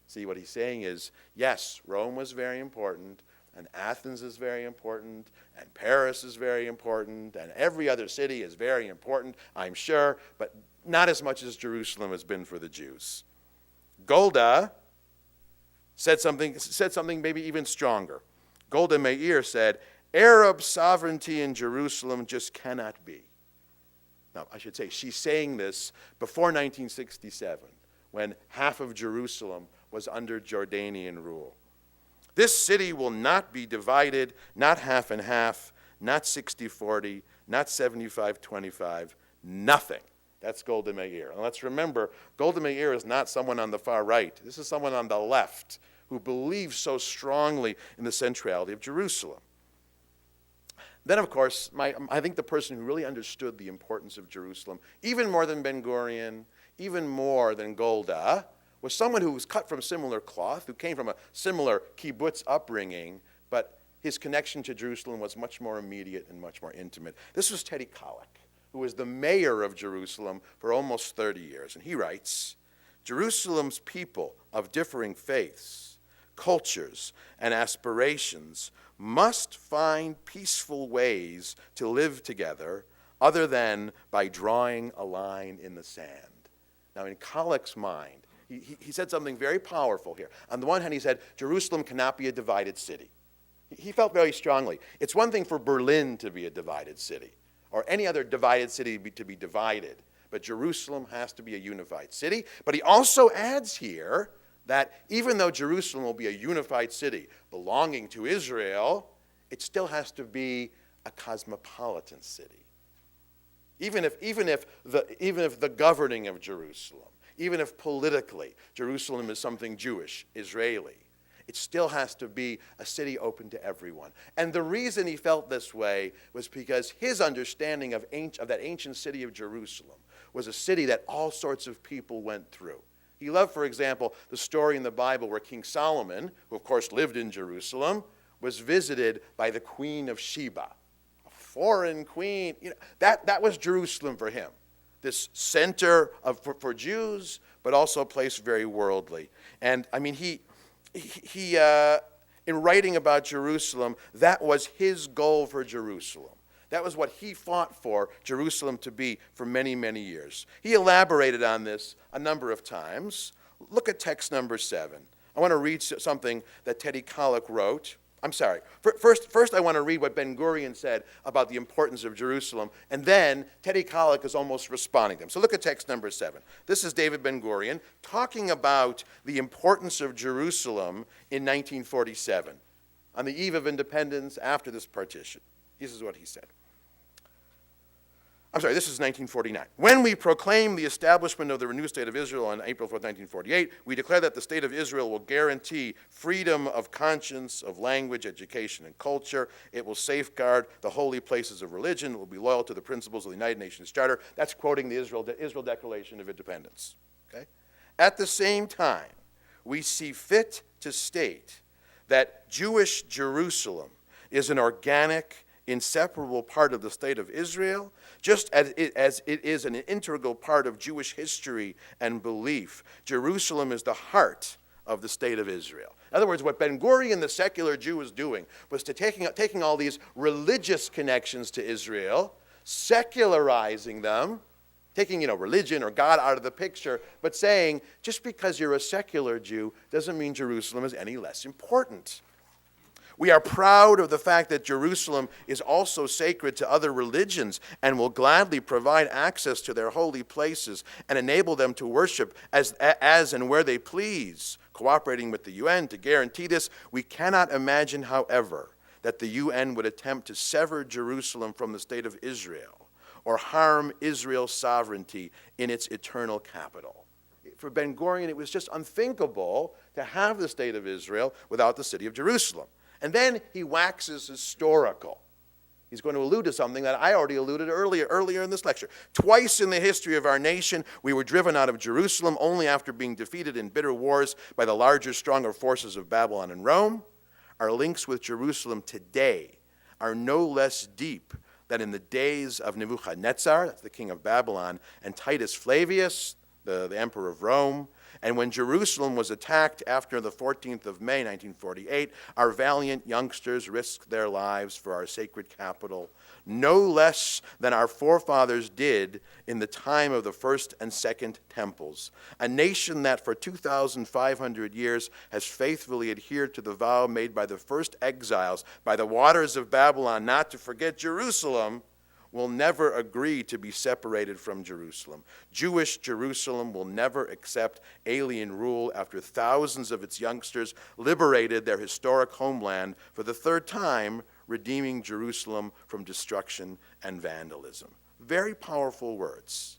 See, what he's saying is, yes, Rome was very important, and Athens is very important, and Paris is very important, and every other city is very important, I'm sure, but not as much as Jerusalem has been for the Jews. Golda said something maybe even stronger. Golda Meir said, Arab sovereignty in Jerusalem just cannot be. Now, I should say, she's saying this before 1967, when half of Jerusalem was under Jordanian rule. This city will not be divided, not half and half, not 60-40, not 75-25, nothing. That's Golda Meir. And let's remember, Golda Meir is not someone on the far right. This is someone on the left who believes so strongly in the centrality of Jerusalem. Then, of course, I think the person who really understood the importance of Jerusalem, even more than Ben-Gurion, even more than Golda, was someone who was cut from similar cloth, who came from a similar kibbutz upbringing, but his connection to Jerusalem was much more immediate and much more intimate. This was Teddy Kollek, who was the mayor of Jerusalem for almost 30 years. And he writes, Jerusalem's people of differing faiths, cultures, and aspirations must find peaceful ways to live together other than by drawing a line in the sand. Now, in Kollek's mind, he said something very powerful here. On the one hand, he said, Jerusalem cannot be a divided city. He felt very strongly. It's one thing for Berlin to be a divided city, or any other divided city to be divided, but Jerusalem has to be a unified city. But he also adds here that even though Jerusalem will be a unified city belonging to Israel, it still has to be a cosmopolitan city. Even if the governing of Jerusalem, even if politically Jerusalem is something Jewish, Israeli, it still has to be a city open to everyone. And the reason he felt this way was because his understanding of that ancient city of Jerusalem was a city that all sorts of people went through. He loved, for example, the story in the Bible where King Solomon, who of course lived in Jerusalem, was visited by the Queen of Sheba, a foreign queen. That was Jerusalem for him. This center for Jews, but also a place very worldly. And I mean, he in writing about Jerusalem, that was his goal for Jerusalem. That was what he fought for Jerusalem to be for many, many years. He elaborated on this a number of times. Look at text number 7. I want to read something that Teddy Kollek wrote. I'm sorry. First, I want to read what Ben-Gurion said about the importance of Jerusalem, and then Teddy Kollek is almost responding to him. So look at text number 7. This is David Ben-Gurion talking about the importance of Jerusalem in 1947, on the eve of independence after this partition. This is what he said. I'm sorry, this is 1949. When we proclaim the establishment of the renewed state of Israel on April 4, 1948, we declare that the state of Israel will guarantee freedom of conscience, of language, education, and culture. It will safeguard the holy places of religion. It will be loyal to the principles of the United Nations Charter. That's quoting the Israel Declaration of Independence. Okay? At the same time, we see fit to state that Jewish Jerusalem is an organic, inseparable part of the state of Israel, just as it is an integral part of Jewish history and belief. Jerusalem is the heart of the state of Israel. In other words, what Ben-Gurion, the secular Jew, was doing was taking all these religious connections to Israel, secularizing them, taking religion or God out of the picture, but saying, just because you're a secular Jew doesn't mean Jerusalem is any less important. We are proud of the fact that Jerusalem is also sacred to other religions and will gladly provide access to their holy places and enable them to worship as and where they please, cooperating with the UN to guarantee this. We cannot imagine, however, that the UN would attempt to sever Jerusalem from the state of Israel or harm Israel's sovereignty in its eternal capital. For Ben-Gurion, it was just unthinkable to have the state of Israel without the city of Jerusalem. And then he waxes historical. He's going to allude to something that I already alluded earlier in this lecture. Twice in the history of our nation, we were driven out of Jerusalem only after being defeated in bitter wars by the larger, stronger forces of Babylon and Rome. Our links with Jerusalem today are no less deep than in the days of Nebuchadnezzar, that's the king of Babylon, and Titus Flavius, the emperor of Rome. And when Jerusalem was attacked after the 14th of May, 1948, our valiant youngsters risked their lives for our sacred capital, no less than our forefathers did in the time of the first and second temples. A nation that for 2,500 years has faithfully adhered to the vow made by the first exiles by the waters of Babylon not to forget Jerusalem, will never agree to be separated from Jerusalem. Jewish Jerusalem will never accept alien rule after thousands of its youngsters liberated their historic homeland for the third time, redeeming Jerusalem from destruction and vandalism. Very powerful words.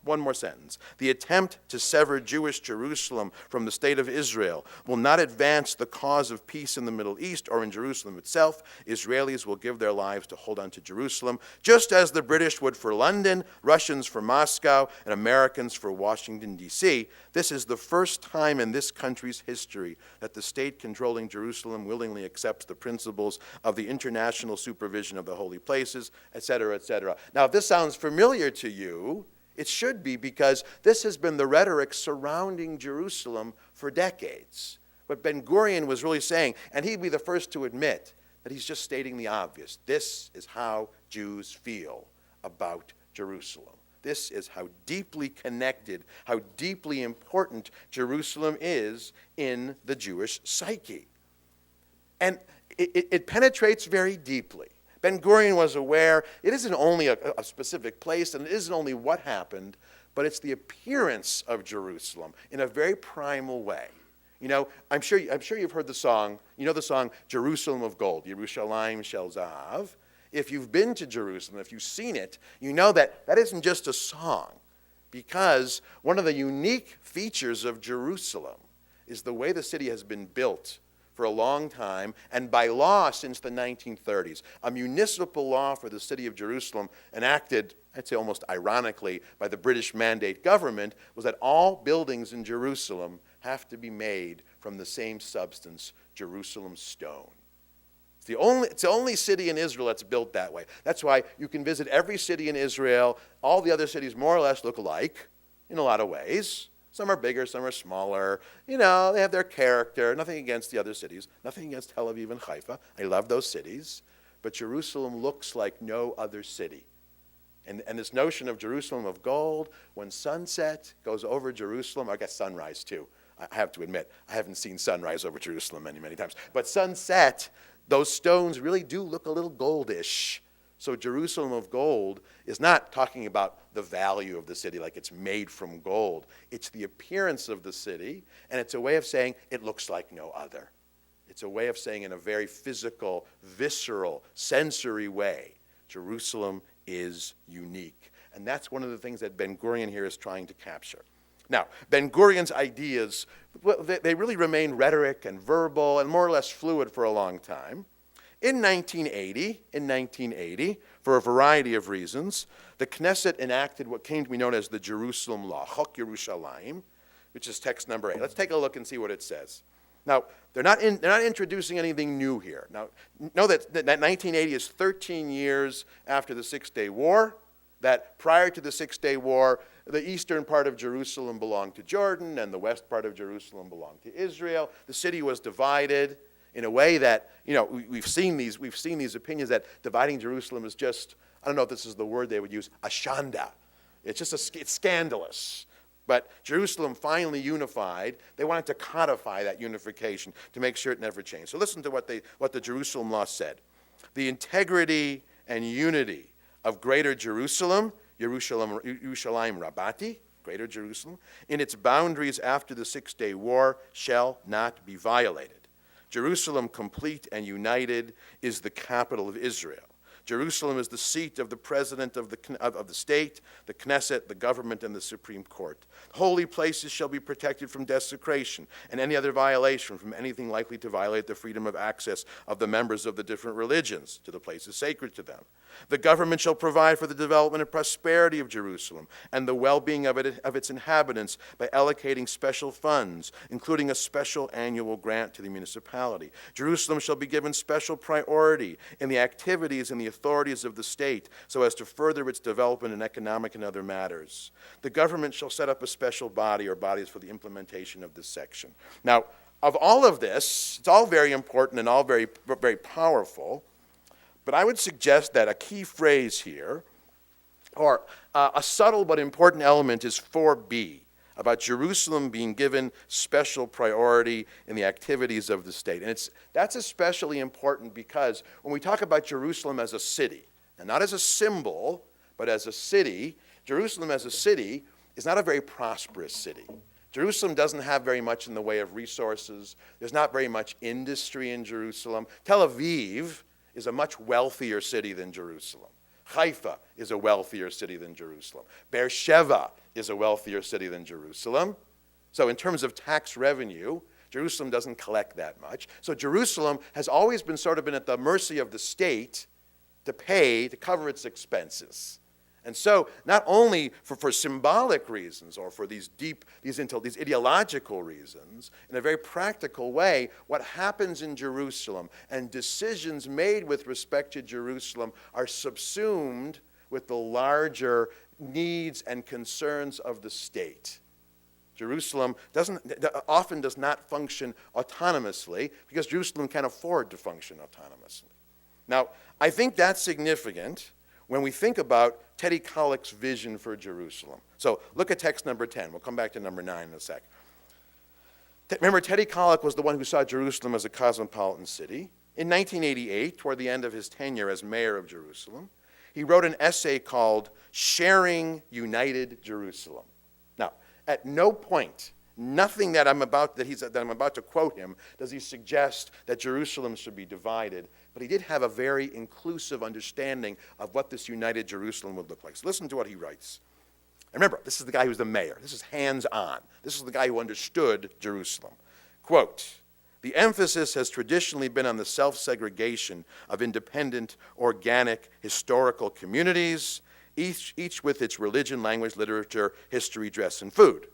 One more sentence. The attempt to sever Jewish Jerusalem from the state of Israel will not advance the cause of peace in the Middle East or in Jerusalem itself. Israelis will give their lives to hold on to Jerusalem, just as the British would for London, Russians for Moscow, and Americans for Washington, D.C. This is the first time in this country's history that the state controlling Jerusalem willingly accepts the principles of the international supervision of the holy places, etc., etc. Now, if this sounds familiar to you, it should be, because this has been the rhetoric surrounding Jerusalem for decades. What Ben-Gurion was really saying, and he'd be the first to admit that he's just stating the obvious. This is how Jews feel about Jerusalem. This is how deeply connected, how deeply important Jerusalem is in the Jewish psyche. And it penetrates very deeply. Ben-Gurion was aware it isn't only a specific place, and it isn't only what happened, but it's the appearance of Jerusalem in a very primal way. I'm sure you've heard the song. You know the song "Jerusalem of Gold," Yerushalayim Shel Zahav. If you've been to Jerusalem, if you've seen it, you know that isn't just a song, because one of the unique features of Jerusalem is the way the city has been built for a long time, and by law since the 1930s. A municipal law for the city of Jerusalem, enacted, I'd say almost ironically, by the British Mandate government, was that all buildings in Jerusalem have to be made from the same substance, Jerusalem stone. It's the only city in Israel that's built that way. That's why you can visit every city in Israel. All the other cities more or less look alike in a lot of ways. Some are bigger, some are smaller. They have their character. Nothing against the other cities. Nothing against Tel Aviv and Haifa. I love those cities. But Jerusalem looks like no other city. And this notion of Jerusalem of gold, when sunset goes over Jerusalem, I guess sunrise too. I have to admit, I haven't seen sunrise over Jerusalem many, many times. But sunset, those stones really do look a little goldish. So Jerusalem of gold is not talking about the value of the city, like it's made from gold. It's the appearance of the city, and it's a way of saying it looks like no other. It's a way of saying in a very physical, visceral, sensory way, Jerusalem is unique. And that's one of the things that Ben-Gurion here is trying to capture. Now, Ben-Gurion's ideas, they really remain rhetoric and verbal and more or less fluid for a long time. In 1980, for a variety of reasons, the Knesset enacted what came to be known as the Jerusalem Law, Chok Yerushalayim, which is text number 8. Let's take a look and see what it says. Now, they're not introducing anything new here. Now, know that 1980 is 13 years after the Six-Day War, that prior to the Six-Day War, the eastern part of Jerusalem belonged to Jordan, and the west part of Jerusalem belonged to Israel. The city was divided in a way that, we've seen these opinions that dividing Jerusalem is just, I don't know if this is the word they would use, ashanda. It's scandalous. But Jerusalem finally unified. They wanted to codify that unification to make sure it never changed. So listen to what the Jerusalem law said. The integrity and unity of Greater Jerusalem, Yerushalayim Rabbati, Greater Jerusalem, in its boundaries after the Six-Day War shall not be violated. Jerusalem, complete and united, is the capital of Israel. Jerusalem is the seat of the president of the state, the Knesset, the government, and the Supreme Court. Holy places shall be protected from desecration and any other violation from anything likely to violate the freedom of access of the members of the different religions to the places sacred to them. The government shall provide for the development and prosperity of Jerusalem and the well-being of its inhabitants by allocating special funds, including a special annual grant to the municipality. Jerusalem shall be given special priority in the activities and the authorities of the state so as to further its development in economic and other matters. The government shall set up a special body or bodies for the implementation of this section. Now, of all of this, it's all very important and all very, very powerful, but I would suggest that a key phrase here, or a subtle but important element, is 4b, about Jerusalem being given special priority in the activities of the state. And that's especially important because when we talk about Jerusalem as a city, and not as a symbol, but as a city, Jerusalem as a city is not a very prosperous city. Jerusalem doesn't have very much in the way of resources. There's not very much industry in Jerusalem. Tel Aviv is a much wealthier city than Jerusalem. Haifa is a wealthier city than Jerusalem. Beersheba is a wealthier city than Jerusalem. So in terms of tax revenue, Jerusalem doesn't collect that much. So Jerusalem has always been at the mercy of the state to cover its expenses. And so not only for symbolic reasons or for these ideological reasons, in a very practical way, what happens in Jerusalem and decisions made with respect to Jerusalem are subsumed with the larger needs and concerns of the state. Jerusalem often does not function autonomously because Jerusalem can't afford to function autonomously. Now, I think that's significant when we think about Teddy Kollek's vision for Jerusalem. So look at text number 10. We'll come back to number 9 in a sec. Remember, Teddy Kollek was the one who saw Jerusalem as a cosmopolitan city. In 1988, toward the end of his tenure as mayor of Jerusalem, he wrote an essay called Sharing United Jerusalem. Now, at no point, nothing that I'm about to quote him, does he suggest that Jerusalem should be divided, but he did have a very inclusive understanding of what this united Jerusalem would look like. So listen to what he writes. And remember, this is the guy who's the mayor. This is hands-on. This is the guy who understood Jerusalem. Quote, "The emphasis has traditionally been on the self-segregation of independent, organic, historical communities, each with its religion, language, literature, history, dress, and food.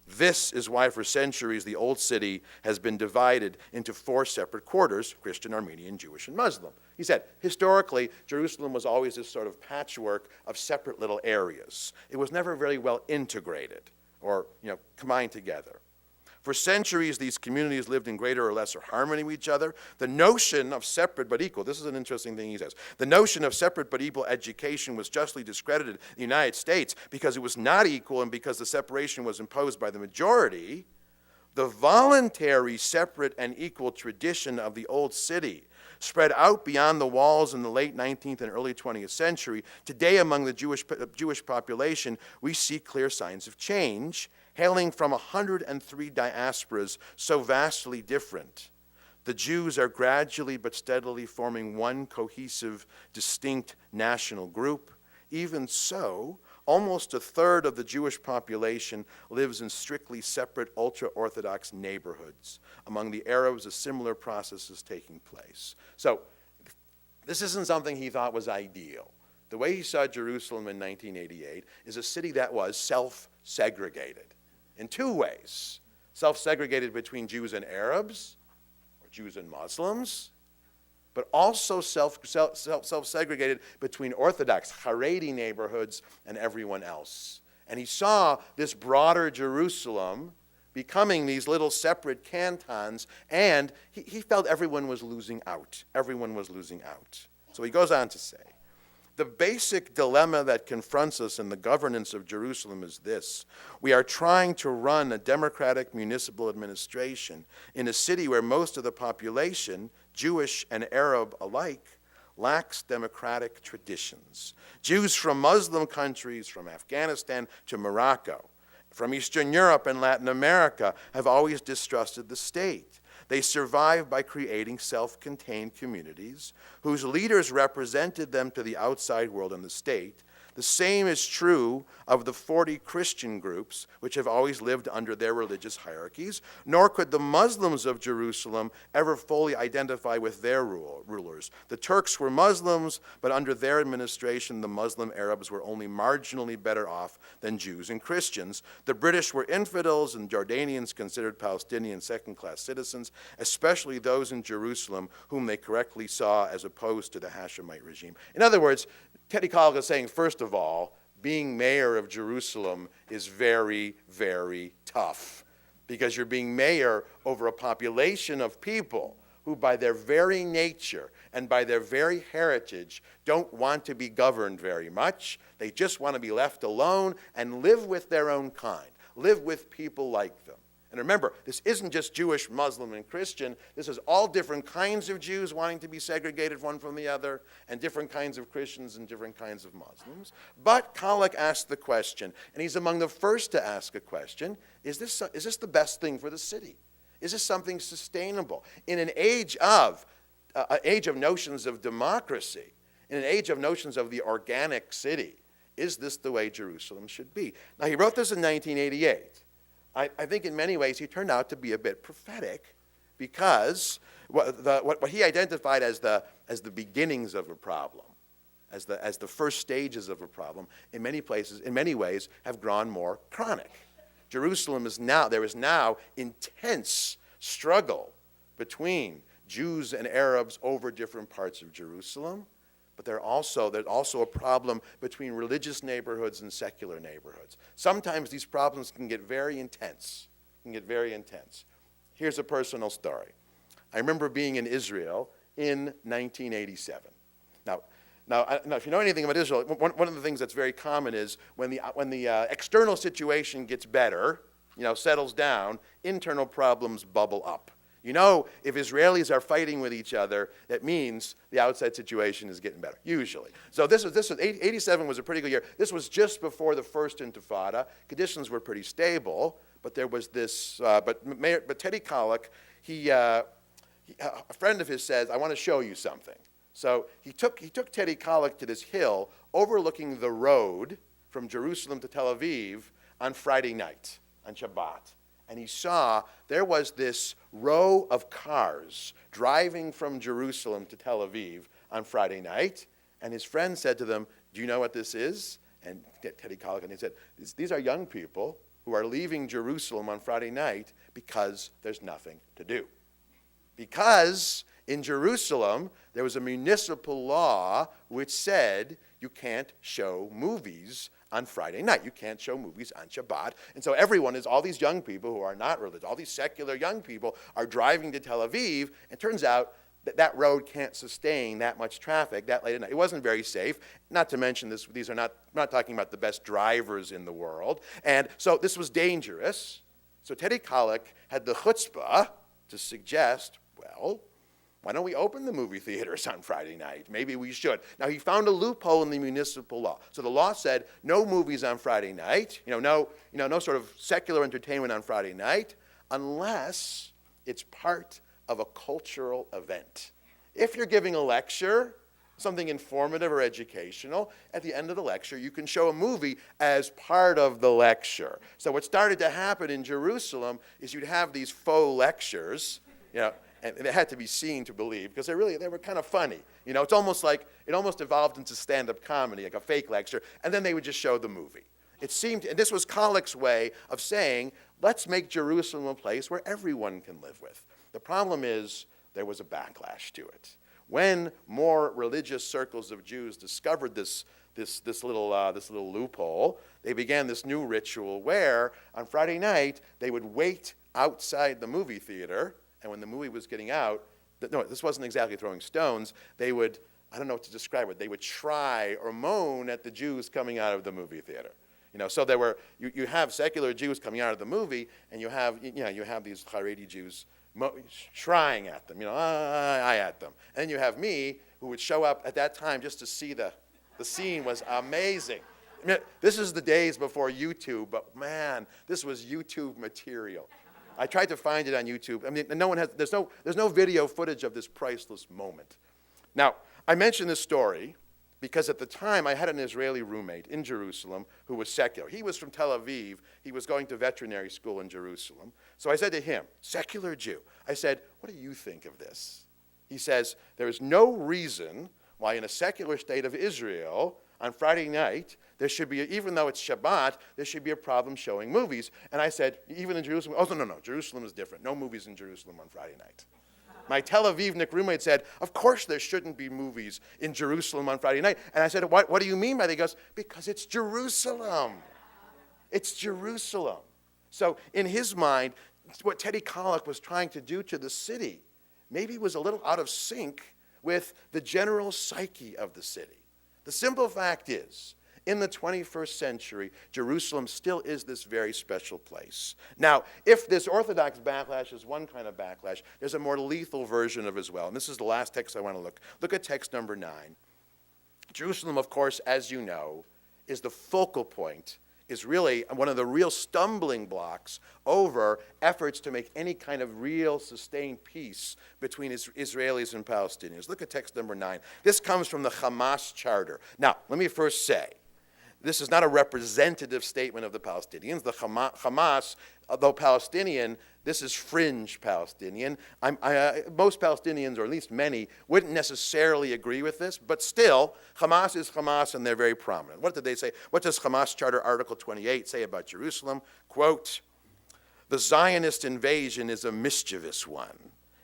This is why for centuries the old city has been divided into 4 separate quarters, Christian, Armenian, Jewish, and Muslim." He said, historically, Jerusalem was always this sort of patchwork of separate little areas. It was never very well integrated or combined together. For centuries, these communities lived in greater or lesser harmony with each other. The notion of separate but equal, this is an interesting thing he says, the notion of separate but equal education was justly discredited in the United States because it was not equal and because the separation was imposed by the majority. The voluntary separate and equal tradition of the old city spread out beyond the walls in the late 19th and early 20th century. Today, among the Jewish population, we see clear signs of change, hailing from 103 diasporas so vastly different. The Jews are gradually but steadily forming one cohesive, distinct national group. Even so, almost a third of the Jewish population lives in strictly separate ultra-Orthodox neighborhoods. Among the Arabs, a similar process is taking place. So this isn't something he thought was ideal. The way he saw Jerusalem in 1988 is a city that was self-segregated. in two ways. Self-segregated between Jews and Arabs, or Jews and Muslims, but also self-segregated between Orthodox, Haredi neighborhoods and everyone else. And he saw this broader Jerusalem becoming these little separate cantons, and he felt everyone was losing out. Everyone was losing out. So he goes on to say, the basic dilemma that confronts us in the governance of Jerusalem is this. We are trying to run a democratic municipal administration in a city where most of the population, Jewish and Arab alike, lacks democratic traditions. Jews from Muslim countries, from Afghanistan to Morocco, from Eastern Europe and Latin America, have always distrusted the state. They survived by creating self-contained communities whose leaders represented them to the outside world and the state. The same is true of the 40 Christian groups, which have always lived under their religious hierarchies, nor could the Muslims of Jerusalem ever fully identify with their rulers. The Turks were Muslims, but under their administration, the Muslim Arabs were only marginally better off than Jews and Christians. The British were infidels, and Jordanians considered Palestinians second-class citizens, especially those in Jerusalem, whom they correctly saw as opposed to the Hashemite regime. In other words, Teddy Kollek is saying, first of all, being mayor of Jerusalem is very, very tough, because you're being mayor over a population of people who by their very nature and by their very heritage don't want to be governed very much. They just want to be left alone and live with their own kind, live with people like them. And remember, this isn't just Jewish, Muslim, and Christian. This is all different kinds of Jews wanting to be segregated one from the other, and different kinds of Christians and different kinds of Muslims. But Kollek asked the question, and he's among the first to ask a question, is this the best thing for the city? Is this something sustainable? In an age of notions of democracy, in an age of notions of the organic city, is this the way Jerusalem should be? Now, he wrote this in 1988. I think in many ways he turned out to be a bit prophetic, because what he identified as the beginnings of a problem, as the first stages of a problem, in many ways have grown more chronic. There is now intense struggle between Jews and Arabs over different parts of Jerusalem. But there's also a problem between religious neighborhoods and secular neighborhoods. Sometimes these problems can get very intense. Here's a personal story. I remember being in Israel in 1987. Now, if you know anything about Israel, one of the things that's very common is when the external situation gets better, settles down, internal problems bubble up. If Israelis are fighting with each other, that means the outside situation is getting better, usually. So 87 was a pretty good year. This was just before the first Intifada. Conditions were pretty stable, but there was this, but Teddy Kollek, a friend of his says, I want to show you something. So he took Teddy Kollek to this hill overlooking the road from Jerusalem to Tel Aviv on Friday night, on Shabbat. And he saw there was this row of cars driving from Jerusalem to Tel Aviv on Friday night. And his friend said to them, do you know what this is? And Teddy Kollek, and he said, these are young people who are leaving Jerusalem on Friday night because there's nothing to do. Because in Jerusalem, there was a municipal law which said you can't show movies on Friday night. You can't show movies on Shabbat. And so all these young people who are not religious, all these secular young people are driving to Tel Aviv, and turns out that road can't sustain that much traffic that late at night. It wasn't very safe. Not to mention we're not talking about the best drivers in the world. And so this was dangerous. So Teddy Kollek had the chutzpah to suggest, well, why don't we open the movie theaters on Friday night? Maybe we should. Now, he found a loophole in the municipal law. So the law said no movies on Friday night, no sort of secular entertainment on Friday night, unless it's part of a cultural event. If you're giving a lecture, something informative or educational, at the end of the lecture, you can show a movie as part of the lecture. So what started to happen in Jerusalem is you'd have these faux lectures, and they had to be seen to believe, because they were kind of funny. It's almost like, it almost evolved into stand-up comedy, like a fake lecture, and then they would just show the movie. It seemed, and this was Kollek's way of saying, let's make Jerusalem a place where everyone can live with. The problem is there was a backlash to it. When more religious circles of Jews discovered this little loophole, they began this new ritual where on Friday night they would wait outside the movie theater, and when the movie was getting out, no, this wasn't exactly throwing stones, they would, I don't know what to describe it, they would try or moan at the Jews coming out of the movie theater. So there were, you have secular Jews coming out of the movie, and you have these Haredi Jews trying at them, I at them. And then you have me, who would show up at that time just to see the scene was amazing. I mean, this is the days before YouTube, but man, this was YouTube material. I tried to find it on YouTube. I mean, there's no video footage of this priceless moment. Now, I mention this story because at the time I had an Israeli roommate in Jerusalem who was secular. He was from Tel Aviv. He was going to veterinary school in Jerusalem. So I said to him, secular Jew, I said, what do you think of this? He says, there is no reason why in a secular state of Israel on Friday night, there should be, even though it's Shabbat, there should be a problem showing movies. And I said, even in Jerusalem, oh, no, Jerusalem is different. No movies in Jerusalem on Friday night. My Tel Avivnik roommate said, of course there shouldn't be movies in Jerusalem on Friday night. And I said, what do you mean by that? He goes, because it's Jerusalem. It's Jerusalem. So in his mind, what Teddy Kollek was trying to do to the city maybe was a little out of sync with the general psyche of the city. The simple fact is, in the 21st century, Jerusalem still is this very special place. Now, if this Orthodox backlash is one kind of backlash, there's a more lethal version of it as well. And this is the last text I want to look. Look at text number 9. Jerusalem, of course, as you know, is the focal point, is really one of the real stumbling blocks over efforts to make any kind of real sustained peace between Israelis and Palestinians. Look at text number 9. This comes from the Hamas Charter. Now, let me first say, this is not a representative statement of the Palestinians. The Hamas, though Palestinian, this is fringe Palestinian. Most Palestinians, or at least many, wouldn't necessarily agree with this, but still, Hamas is Hamas, and they're very prominent. What did they say? What does Hamas Charter Article 28 say about Jerusalem? Quote, the Zionist invasion is a mischievous one.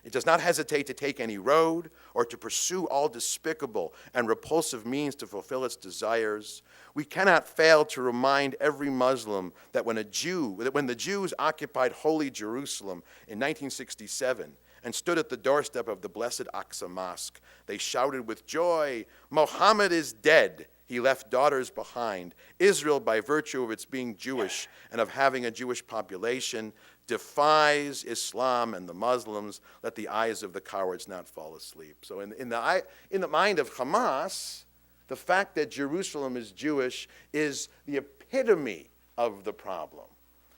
It does not hesitate to take any road or to pursue all despicable and repulsive means to fulfill its desires. We cannot fail to remind every Muslim that when the Jews occupied Holy Jerusalem in 1967 and stood at the doorstep of the Blessed Aqsa Mosque, they shouted with joy, Muhammad is dead. He left daughters behind. Israel, by virtue of its being Jewish and of having a Jewish population, defies Islam and the Muslims. Let the eyes of the cowards not fall asleep. So in the mind of Hamas, the fact that Jerusalem is Jewish is the epitome of the problem.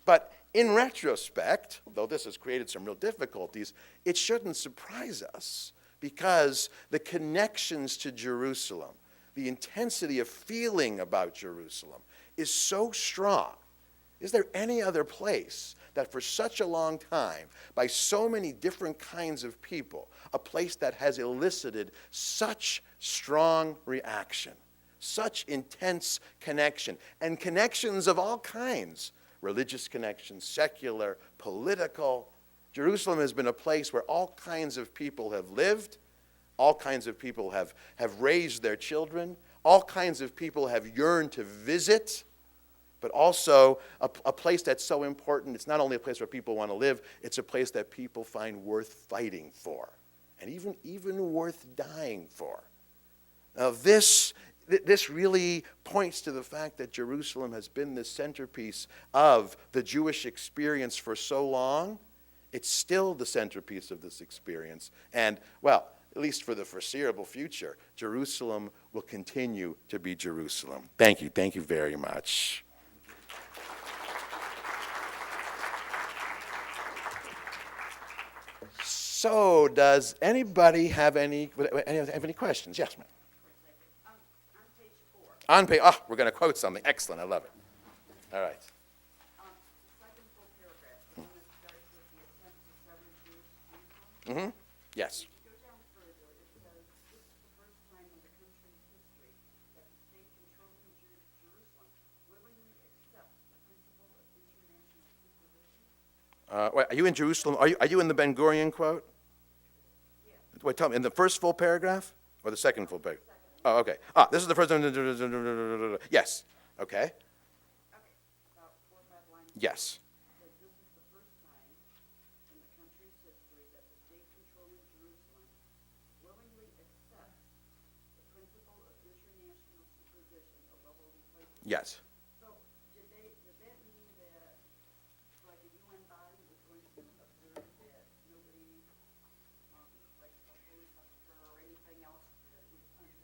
But in retrospect, though this has created some real difficulties, it shouldn't surprise us because the connections to Jerusalem, the intensity of feeling about Jerusalem is so strong. Is there any other place that for such a long time, by so many different kinds of people, a place that has elicited such strong reaction, such intense connection, and connections of all kinds, religious connections, secular, political. Jerusalem has been a place where all kinds of people have lived, all kinds of people have raised their children, all kinds of people have yearned to visit, but also a place that's so important. It's not only a place where people want to live, it's a place that people find worth fighting for, and even worth dying for. Now this really points to the fact that Jerusalem has been the centerpiece of the Jewish experience for so long. It's still the centerpiece of this experience. And, well, at least for the foreseeable future, Jerusalem will continue to be Jerusalem. Thank you. Thank you very much. So, does anybody have any questions? Yes, ma'am. On page 4. On page, oh, we're going to quote something. Excellent. I love it. All right. The second full paragraph, the one that starts with the attempt to sever Jews from Jerusalem. Yes. If you go down further, it says, this is the first time in the country's history that the state controlling Jerusalem willingly accepts the principle of international supervision. Wait, are you in Jerusalem? Are you in the Ben Gurion quote? Wait, tell me, in the first full paragraph or the second full paragraph? Oh, okay. This is the first one. Yes. Okay. Okay, about 4 or 5 lines. Yes. Says this is the first time in the country's history that the state controlling Jerusalem willingly accepts the principle of international supervision of the holy places. Yes. So, did that mean that, like, a UN body was going to observe that nobody, like the Holy Sepulchre or anything else that was under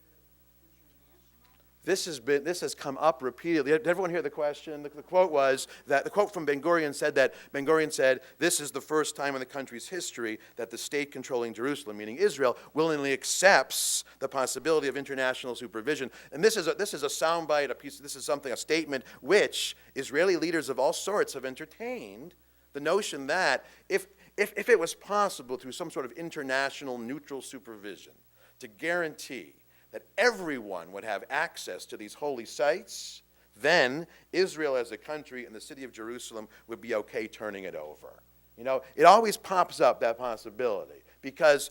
international? This has come up repeatedly. Did everyone hear the question? The quote was that the quote from Ben Gurion said that Ben Gurion said, "This is the first time in the country's history that the state controlling Jerusalem, meaning Israel, willingly accepts the possibility of international supervision." And this is a soundbite, a statement which Israeli leaders of all sorts have entertained. The notion that if it was possible through some sort of international neutral supervision to guarantee that everyone would have access to these holy sites, then Israel as a country and the city of Jerusalem would be okay turning it over. You know, it always pops up, that possibility, because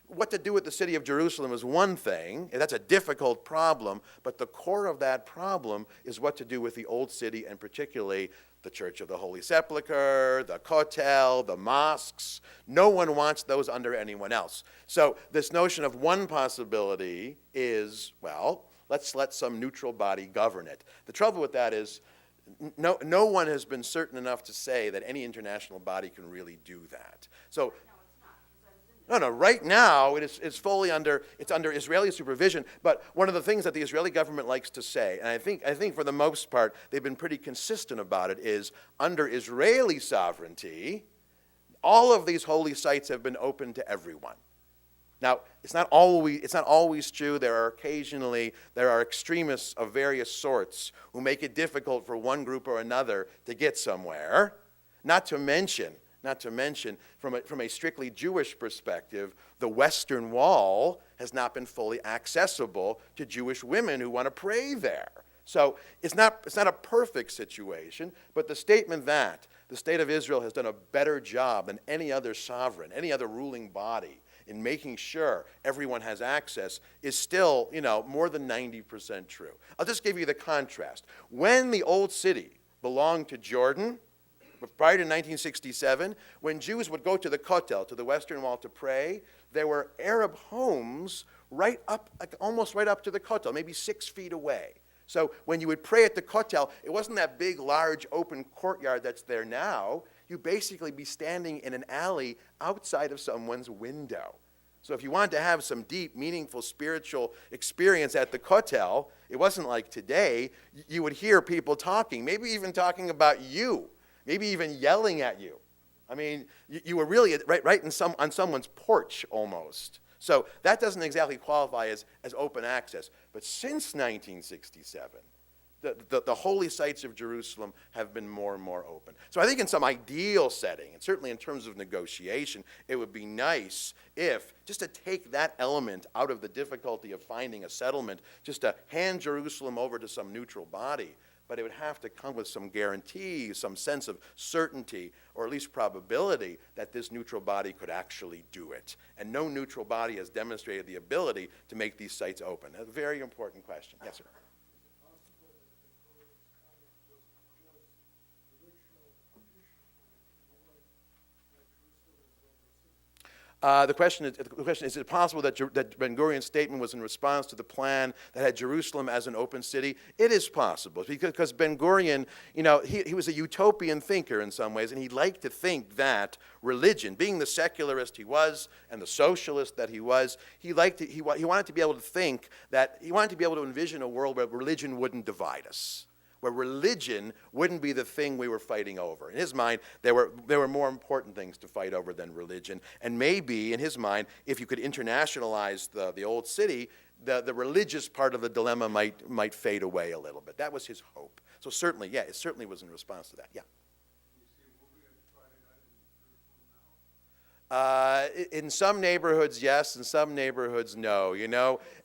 what to do with the city of Jerusalem is one thing, and that's a difficult problem, but the core of that problem is what to do with the old city, and particularly the Church of the Holy Sepulchre, the Kotel, the mosques. No one wants those under anyone else. So this notion of one possibility is, well, let's let some neutral body govern it. The trouble with that is no one has been certain enough to say that any international body can really do that. So no, right now it's fully under Israeli supervision. But one of the things that the Israeli government likes to say, and I think for the most part they've been pretty consistent about it, is under Israeli sovereignty, all of these holy sites have been open to everyone. Now, it's not always true. There are extremists of various sorts who make it difficult for one group or another to get somewhere. Not to mention, from a strictly Jewish perspective, the Western Wall has not been fully accessible to Jewish women who want to pray there. So it's not a perfect situation, but the statement that the state of Israel has done a better job than any other sovereign, any other ruling body in making sure everyone has access is still, more than 90% true. I'll just give you the contrast. When the old city belonged to Jordan, prior to 1967, when Jews would go to the Kotel, to the Western Wall, to pray, there were Arab homes almost right up to the Kotel, maybe 6 feet away. So when you would pray at the Kotel, it wasn't that big, large, open courtyard that's there now. You'd basically be standing in an alley outside of someone's window. So if you wanted to have some deep, meaningful spiritual experience at the Kotel, it wasn't like today. You would hear people talking, maybe even talking about you. Maybe even yelling at you. I mean, you were really right on someone's porch almost. So that doesn't exactly qualify as open access. But since 1967, the holy sites of Jerusalem have been more and more open. So I think in some ideal setting, and certainly in terms of negotiation, it would be nice if, just to take that element out of the difficulty of finding a settlement, just to hand Jerusalem over to some neutral body, but it would have to come with some guarantee, some sense of certainty, or at least probability that this neutral body could actually do it. And no neutral body has demonstrated the ability to make these sites open. That's a very important question. Yes, sir. The question is it possible that Ben Gurion's statement was in response to the plan that had Jerusalem as an open city? It is possible, because Ben Gurion, he was a utopian thinker in some ways, and he liked to think that religion, being the secularist he was and the socialist that he was, he wanted to be able to think that, he wanted to be able to envision a world where religion wouldn't divide us, where religion wouldn't be the thing we were fighting over. In his mind, there were more important things to fight over than religion. And maybe, in his mind, if you could internationalize the old city, the religious part of the dilemma might fade away a little bit. That was his hope. So certainly, yeah, it certainly was in response to that, yeah. In some neighborhoods, yes. In some neighborhoods, no.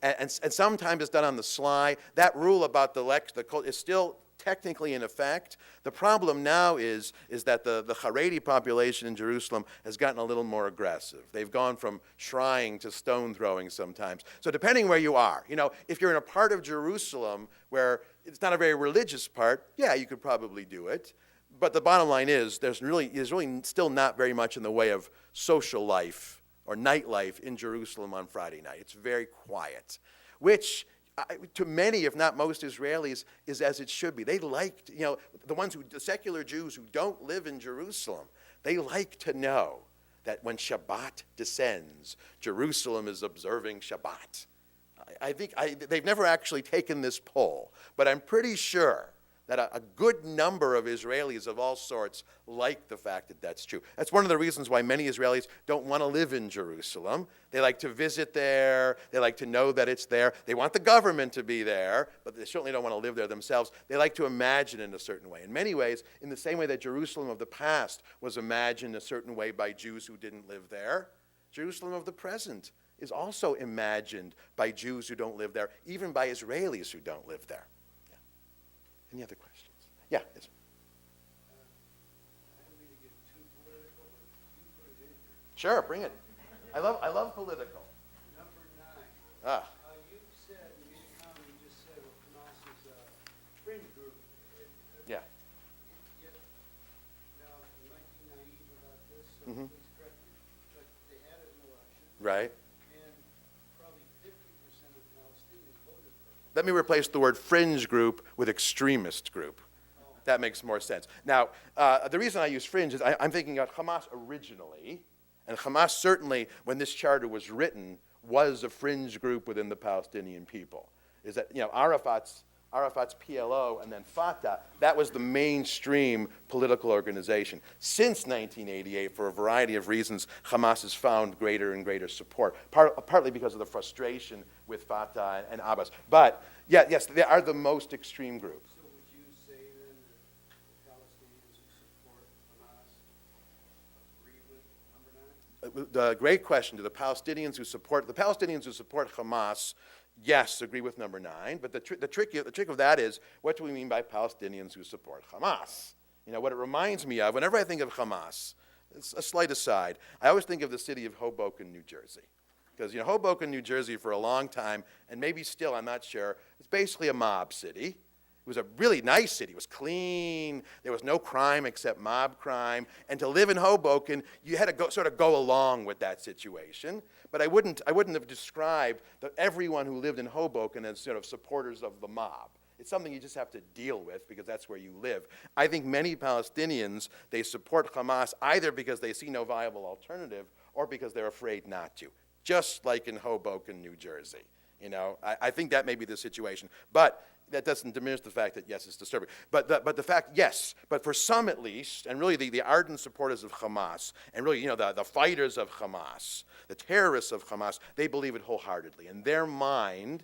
And sometimes it's done on the sly. That rule about the cult is still technically in effect. The problem now is that the Haredi population in Jerusalem has gotten a little more aggressive. They've gone from shrine to stone throwing sometimes. So depending where you are, if you're in a part of Jerusalem where it's not a very religious part, yeah, you could probably do it. But the bottom line is there's really still not very much in the way of social life or nightlife in Jerusalem on Friday night. It's very quiet, which to many, if not most Israelis, is as it should be. They like, the secular Jews who don't live in Jerusalem, they like to know that when Shabbat descends, Jerusalem is observing Shabbat. I think they've never actually taken this poll, but I'm pretty sure that a good number of Israelis of all sorts like the fact that that's true. That's one of the reasons why many Israelis don't want to live in Jerusalem. They like to visit there. They like to know that it's there. They want the government to be there, but they certainly don't want to live there themselves. They like to imagine in a certain way. In many ways, in the same way that Jerusalem of the past was imagined a certain way by Jews who didn't live there, Jerusalem of the present is also imagined by Jews who don't live there, even by Israelis who don't live there. Any other questions? Yeah. Yes. I don't mean to get too political, but you put it in here. Sure, bring it. I love political. Number 9. Ah, You said, you made a comment, you just said, well, Hamas is a fringe group. yeah. Yet, now, you might be naive about this, so Mhm. please correct me, but they had an election, Right. and probably 50% of Palestinians voted for it. Let me replace the word fringe group with extremist group. That makes more sense. Now, the reason I use fringe is I'm thinking of Hamas originally, and Hamas certainly, when this charter was written, was a fringe group within the Palestinian people. Is that, Arafat's PLO and then Fatah, that was the mainstream political organization. Since 1988, for a variety of reasons, Hamas has found greater and greater support, partly because of the frustration with Fatah and Abbas. But, yes, they are the most extreme group. So would you say then that the Palestinians who support Hamas agree with number 9? The great question, do the Palestinians who support Hamas, yes, agree with number 9, but the trick of that is, what do we mean by Palestinians who support Hamas? What it reminds me of, whenever I think of Hamas, it's a slight aside, I always think of the city of Hoboken, New Jersey. Because, Hoboken, New Jersey for a long time, and maybe still, I'm not sure, it's basically a mob city. It was a really nice city. It was clean. There was no crime except mob crime. And to live in Hoboken, you had to go along with that situation. But I wouldn't have described everyone who lived in Hoboken as sort of supporters of the mob. It's something you just have to deal with because that's where you live. I think many Palestinians, they support Hamas either because they see no viable alternative or because they're afraid not to, just like in Hoboken, New Jersey. I think that may be the situation. But that doesn't diminish the fact that, yes, it's disturbing. But the fact, yes, but for some at least, and really the ardent supporters of Hamas, and really, the fighters of Hamas, the terrorists of Hamas, they believe it wholeheartedly. In their mind,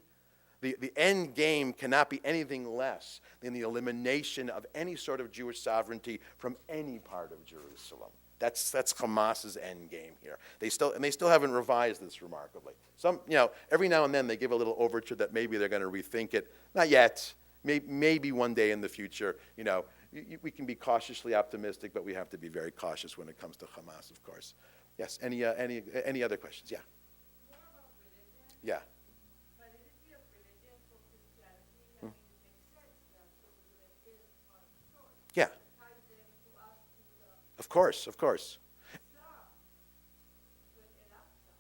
the end game cannot be anything less than the elimination of any sort of Jewish sovereignty from any part of Jerusalem. That's Hamas's end game here. They still haven't revised this remarkably. Every now and then they give a little overture that maybe they're going to rethink it. Not yet. Maybe one day in the future. We can be cautiously optimistic, but we have to be very cautious when it comes to Hamas, of course. Yes. Any other questions? Yeah. More about religion, Yeah. validity of religion for Christianity. I mean, it makes sense that Jerusalem is part of the story. Yeah. Ties them to us to the Of course. Islam, but Al-Aqsa.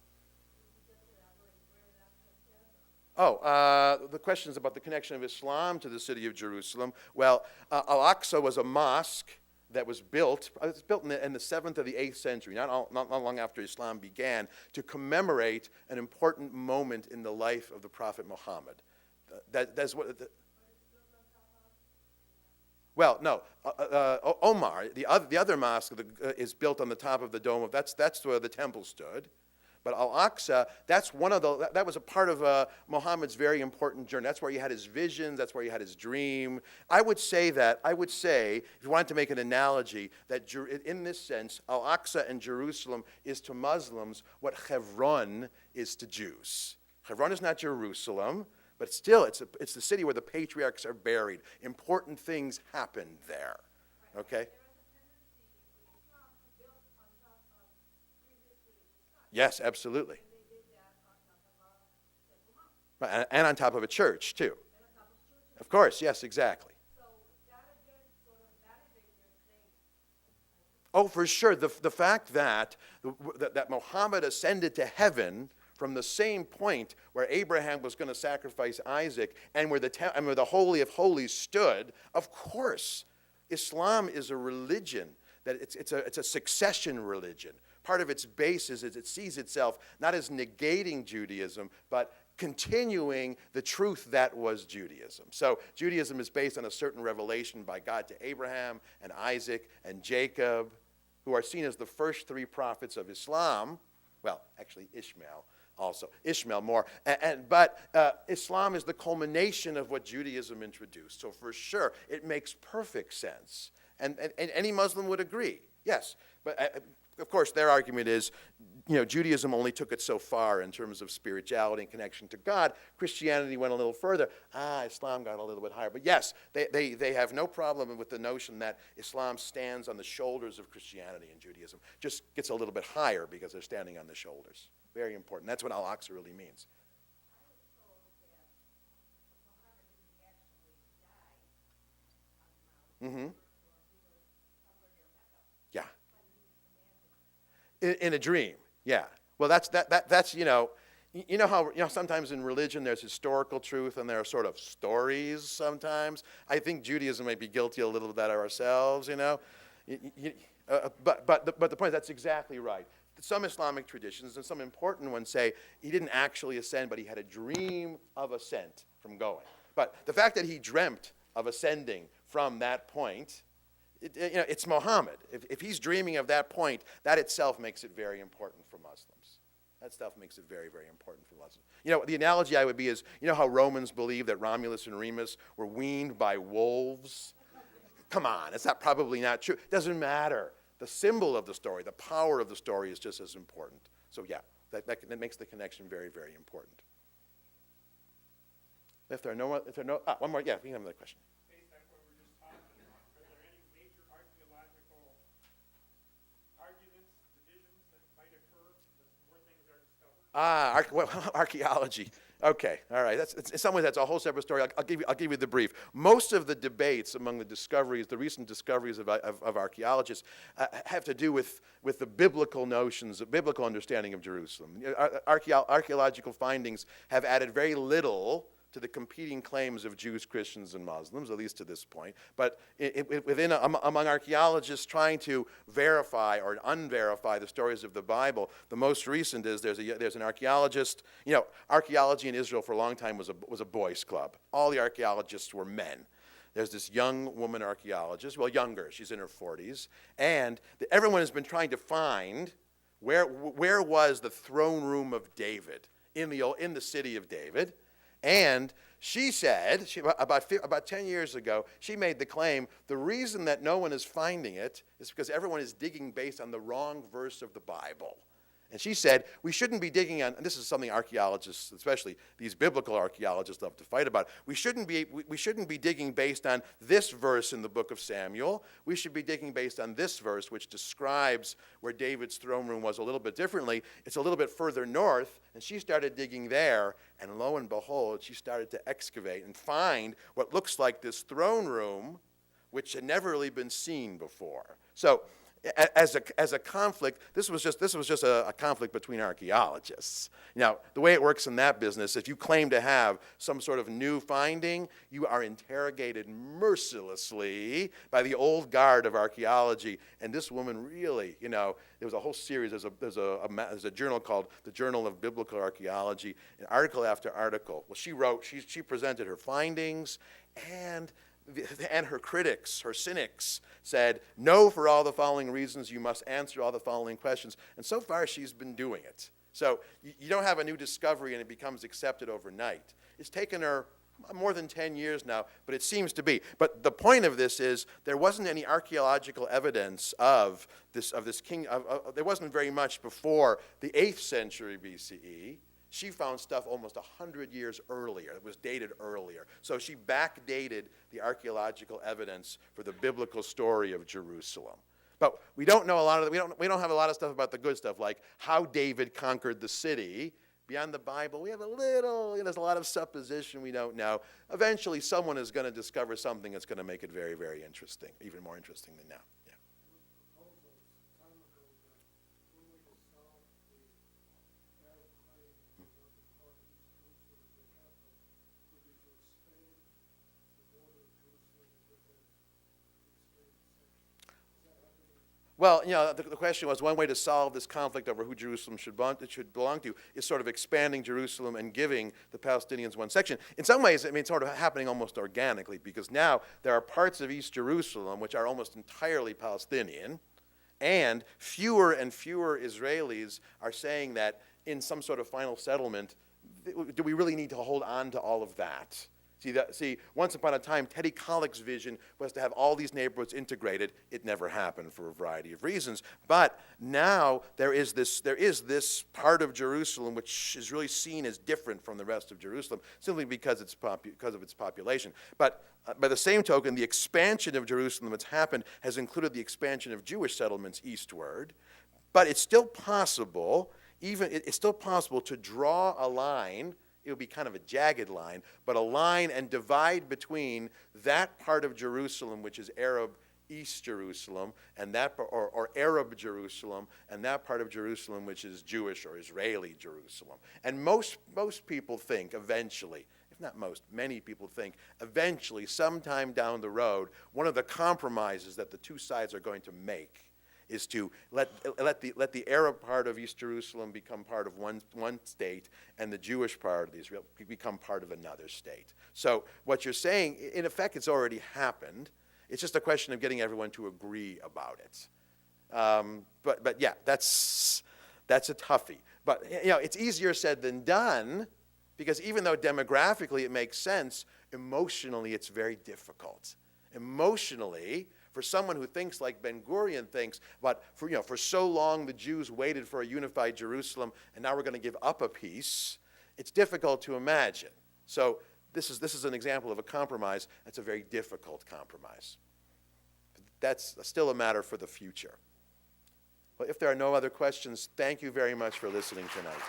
Could you just elaborate where Al-Aqsa stands on? The question is about the connection of Islam to the city of Jerusalem. Well, Al-Aqsa was a mosque that was built. It was built in the 7th or the 8th century, not long after Islam began, to commemorate an important moment in the life of the Prophet Muhammad. That's what. Well, no. Omar, the other mosque is built on the top of the dome of. That's where the temple stood. But Al-Aqsa, that was a part of Muhammad's very important journey. That's where he had his visions, that's where he had his dream. I would say, if you wanted to make an analogy, that in this sense, Al-Aqsa and Jerusalem is to Muslims what Hebron is to Jews. Hebron is not Jerusalem, But still, it's the city where the patriarchs are buried. Important things happened there. Okay? Yes, absolutely. And on top of a church, too. Of course, yes, exactly. Oh, for sure. The fact that Muhammad ascended to heaven from the same point where Abraham was going to sacrifice Isaac and where the Holy of Holies stood, of course, Islam is a religion, that it's a succession religion. Part of its base is it sees itself not as negating Judaism, but continuing the truth that was Judaism. So Judaism is based on a certain revelation by God to Abraham and Isaac and Jacob, who are seen as the first three prophets of Islam. Well, actually Ishmael also. Ishmael more. But Islam is the culmination of what Judaism introduced. So for sure, it makes perfect sense. And any Muslim would agree. Yes. But of course, their argument is, Judaism only took it so far in terms of spirituality and connection to God. Christianity went a little further. Islam got a little bit higher. But yes, they have no problem with the notion that Islam stands on the shoulders of Christianity and Judaism. Just gets a little bit higher because they're standing on the shoulders. Very important. That's what Al-Aqsa really means. Mm-hmm. Yeah. In a dream, yeah. Well, that's how sometimes in religion there's historical truth and there are sort of stories sometimes. I think Judaism might be guilty a little of that ourselves, But the point is that's exactly right. Some Islamic traditions and some important ones say he didn't actually ascend, but he had a dream of ascent from going. But the fact that he dreamt of ascending from that point, it's Muhammad. If he's dreaming of that point, that itself makes it very important for Muslims. That stuff makes it very, very important for Muslims. The analogy I would be is, how Romans believe that Romulus and Remus were weaned by wolves? Come on, it's probably not true. It doesn't matter. The symbol of the story, the power of the story is just as important. So yeah, that makes the connection very, very important. If there are no, one more, yeah, we can have another question. Based on what we were just talking about, are there any major archaeological arguments, divisions that might occur the more things are discovered? Archaeology. Okay, all right. In some ways, that's a whole separate story. I'll give you the brief. Most of the debates among the discoveries, the recent discoveries of archaeologists, have to do with the biblical notions, the biblical understanding of Jerusalem. Archaeological findings have added very little to the competing claims of Jews, Christians, and Muslims, at least to this point. But among archaeologists trying to verify or unverify the stories of the Bible, the most recent is there's an archaeologist. Archaeology in Israel for a long time was a boys' club. All the archaeologists were men. There's this young woman archaeologist, well, younger, she's in her 40s, and everyone has been trying to find where was the throne room of David in the city of David. And she said, about 10 years ago, she made the claim, the reason that no one is finding it is because everyone is digging based on the wrong verse of the Bible. And she said, we shouldn't be digging on, and this is something archaeologists, especially these biblical archaeologists, love to fight about. We shouldn't be digging based on this verse in the book of Samuel. We should be digging based on this verse, which describes where David's throne room was a little bit differently. It's a little bit further north, and she started digging there, and lo and behold, she started to excavate and find what looks like this throne room, which had never really been seen before. So, as a conflict, this was just a conflict between archaeologists. Now, the way it works in that business, if you claim to have some sort of new finding, you are interrogated mercilessly by the old guard of archaeology. And this woman really, there was a whole series. There's a journal called the Journal of Biblical Archaeology, and article after article. Well, she presented her findings, and her critics, her cynics, said, no, for all the following reasons, you must answer all the following questions. And so far, she's been doing it. So you don't have a new discovery and it becomes accepted overnight. It's taken her more than 10 years now, but it seems to be. But the point of this is there wasn't any archaeological evidence of this king. There wasn't very much before the 8th century BCE. she found stuff almost 100 years earlier. It was dated earlier. So she backdated the archaeological evidence for the biblical story of Jerusalem. But we don't know a lot of, we don't have a lot of stuff about the good stuff, like how David conquered the city. Beyond the Bible, we have a little, there's a lot of supposition we don't know. Eventually, someone is going to discover something that's going to make it very, very interesting, even more interesting than now. Yeah. Well, the question was, one way to solve this conflict over who Jerusalem should belong to is sort of expanding Jerusalem and giving the Palestinians one section. In some ways, it's sort of happening almost organically, because now there are parts of East Jerusalem which are almost entirely Palestinian, and fewer Israelis are saying that in some sort of final settlement, do we really need to hold on to all of that? See, once upon a time, Teddy Kollek's vision was to have all these neighborhoods integrated. It never happened for a variety of reasons. But now there is this part of Jerusalem which is really seen as different from the rest of Jerusalem, simply because of its population. But by the same token, the expansion of Jerusalem that's happened has included the expansion of Jewish settlements eastward. But it's still possible, to draw a line. It would be kind of a jagged line, but a line and divide between that part of Jerusalem, which is Arab East Jerusalem, and that or Arab Jerusalem, and that part of Jerusalem which is Jewish or Israeli Jerusalem. And most people think eventually, if not most, many people think eventually, sometime down the road, one of the compromises that the two sides are going to make is to let the Arab part of East Jerusalem become part of one state, and the Jewish part of Israel become part of another state. So what you're saying, in effect, it's already happened. It's just a question of getting everyone to agree about it. But yeah, that's a toughie. But it's easier said than done, because even though demographically it makes sense, emotionally it's very difficult. Emotionally, for someone who thinks like Ben-Gurion thinks, but for so long the Jews waited for a unified Jerusalem, and now we're going to give up a piece, it's difficult to imagine. So this is an example of a compromise that's a very difficult compromise. That's still a matter for the future. Well, if there are no other questions, thank you very much for listening tonight.